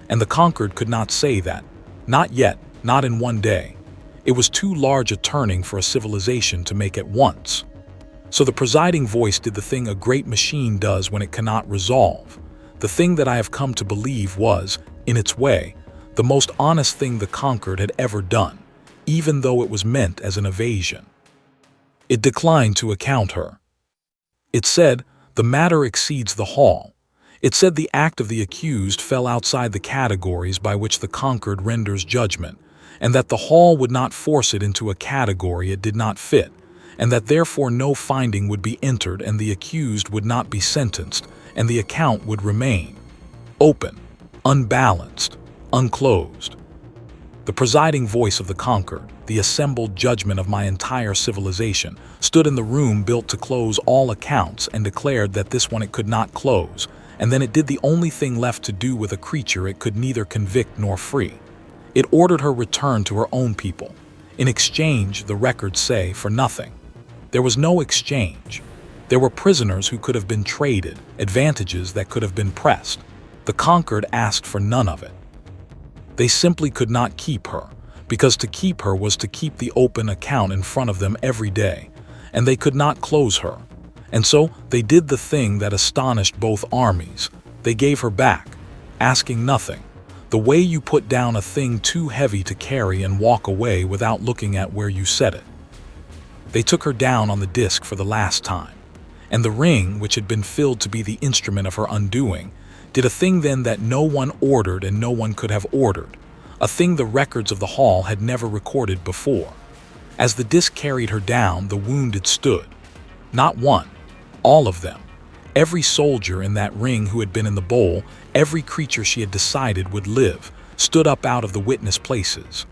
and the conquered could not say that, not yet, not in one day. It was too large a turning for a civilization to make at once. So the presiding voice did the thing a great machine does when it cannot resolve. The thing that I have come to believe was, in its way, the most honest thing the conquered had ever done, even though it was meant as an evasion. It declined to account her. It said, the matter exceeds the hall. It said the act of the accused fell outside the categories by which the conquered renders judgment, and that the hall would not force it into a category it did not fit, and that therefore no finding would be entered and the accused would not be sentenced, and the account would remain open, unbalanced, unclosed. The presiding voice of the conquered, the assembled judgment of my entire civilization, stood in the room built to close all accounts and declared that this one it could not close, and then it did the only thing left to do with a creature it could neither convict nor free. It ordered her return to her own people. In exchange, the records say, for nothing. There was no exchange. There were prisoners who could have been traded, advantages that could have been pressed. The conquered asked for none of it. They simply could not keep her, because to keep her was to keep the open account in front of them every day, and they could not close her. And so they did the thing that astonished both armies. They gave her back, asking nothing. The way you put down a thing too heavy to carry and walk away without looking at where you set it. They took her down on the disc for the last time, and the ring, which had been filled to be the instrument of her undoing, did a thing then that no one ordered and no one could have ordered, a thing the records of the hall had never recorded before. As the disc carried her down, the wounded stood. Not one, All of them. Every soldier in that ring who had been in the bowl, every creature she had decided would live, stood up out of the witness places.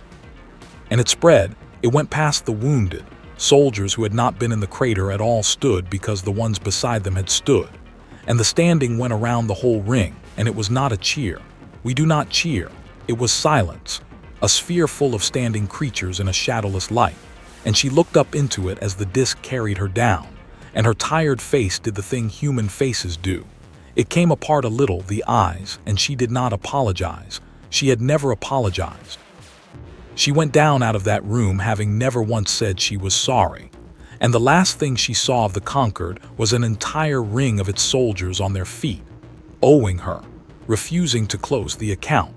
And it spread. It went past the wounded. Soldiers who had not been in the crater at all stood because the ones beside them had stood. And the standing went around the whole ring, and it was not a cheer. We do not cheer. It was silence. A sphere full of standing creatures in a shadowless light. And she looked up into it as the disc carried her down, and her tired face did the thing human faces do. It came apart a little, the eyes, and she did not apologize. She had never apologized. She went down out of that room having never once said she was sorry. And the last thing she saw of the conquered was an entire ring of its soldiers on their feet, owing her, refusing to close the account,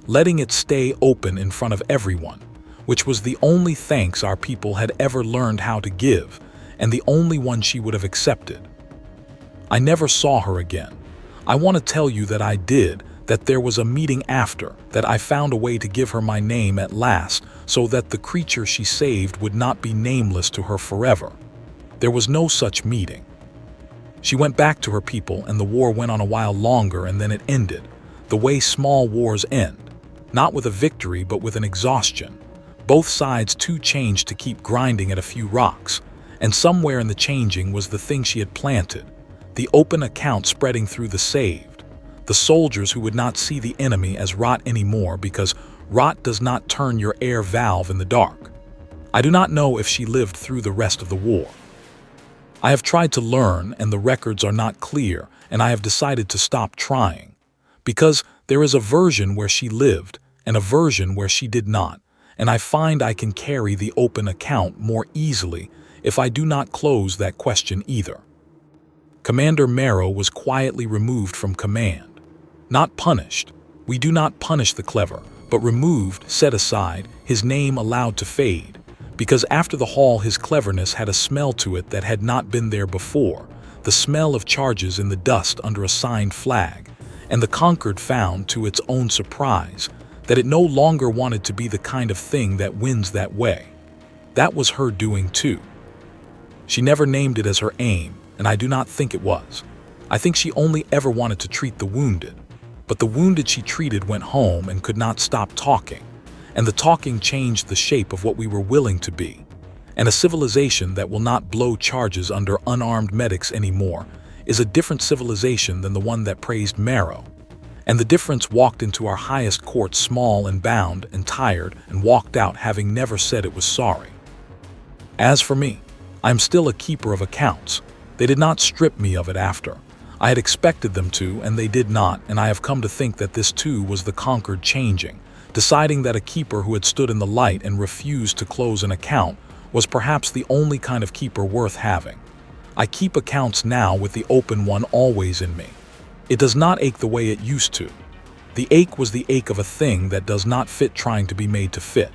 letting it stay open in front of everyone, which was the only thanks our people had ever learned how to give, and the only one she would have accepted. I never saw her again. I want to tell you that I did, that there was a meeting after, that I found a way to give her my name at last, so that the creature she saved would not be nameless to her forever. There was no such meeting. She went back to her people, and the war went on a while longer, and then it ended, the way small wars end, not with a victory but with an exhaustion. Both sides too changed to keep grinding at a few rocks, and somewhere in the changing was the thing she had planted, the open account spreading through the saved, the soldiers who would not see the enemy as rot anymore because rot does not turn your air valve in the dark. I do not know if she lived through the rest of the war. I have tried to learn, and the records are not clear, and I have decided to stop trying, because there is a version where she lived and a version where she did not, and I find I can carry the open account more easily if I do not close that question either. Commander Marrow was quietly removed from command. Not punished. We do not punish the clever, but removed, set aside, his name allowed to fade, because after the haul his cleverness had a smell to it that had not been there before, the smell of charges in the dust under a signed flag, and the conquered found, to its own surprise, that it no longer wanted to be the kind of thing that wins that way. That was her doing too. She never named it as her aim, and I do not think it was. I think she only ever wanted to treat the wounded. But the wounded she treated went home and could not stop talking, and the talking changed the shape of what we were willing to be. And a civilization that will not blow charges under unarmed medics anymore is a different civilization than the one that praised Marrow. And the difference walked into our highest court small and bound and tired and walked out having never said it was sorry. As for me, I am still a keeper of accounts. They did not strip me of it after. I had expected them to, and they did not, and I have come to think that this too was the conquered changing, deciding that a keeper who had stood in the light and refused to close an account was perhaps the only kind of keeper worth having. I keep accounts now with the open one always in me. It does not ache the way it used to. The ache was the ache of a thing that does not fit trying to be made to fit.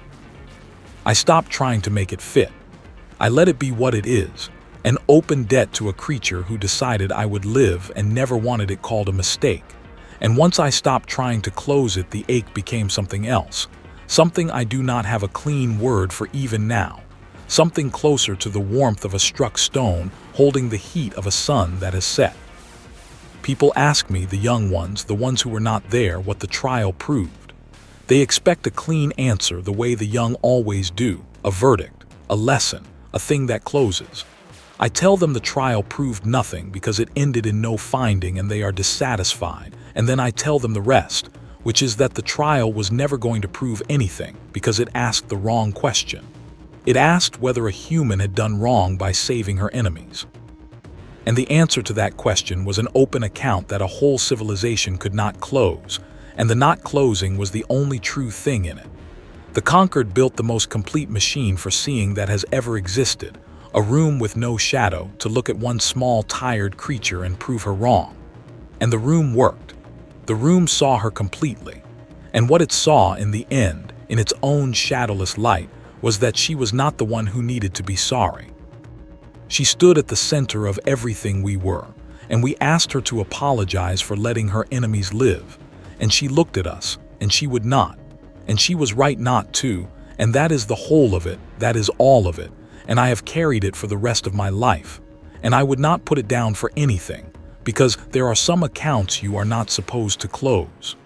I stopped trying to make it fit. I let it be what it is, an open debt to a creature who decided I would live and never wanted it called a mistake. And once I stopped trying to close it, the ache became something else, something I do not have a clean word for even now, something closer to the warmth of a struck stone holding the heat of a sun that has set. People ask me, the young ones, the ones who were not there, what the trial proved. They expect a clean answer the way the young always do, a verdict, a lesson, a thing that closes. I tell them the trial proved nothing because it ended in no finding and they are dissatisfied, and then I tell them the rest, which is that the trial was never going to prove anything because it asked the wrong question. It asked whether a human had done wrong by saving her enemies. And the answer to that question was an open account that a whole civilization could not close, and the not closing was the only true thing in it. The conquered built the most complete machine for seeing that has ever existed, a room with no shadow to look at one small tired creature and prove her wrong. And the room worked. The room saw her completely. And what it saw in the end, in its own shadowless light, was that she was not the one who needed to be sorry. She stood at the center of everything we were, and we asked her to apologize for letting her enemies live. And she looked at us, and she would not. And she was right not to, and that is the whole of it, that is all of it, and I have carried it for the rest of my life. and I would not put it down for anything, because there are some accounts you are not supposed to close.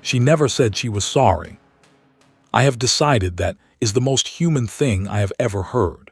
She never said she was sorry. I have decided that is the most human thing I have ever heard.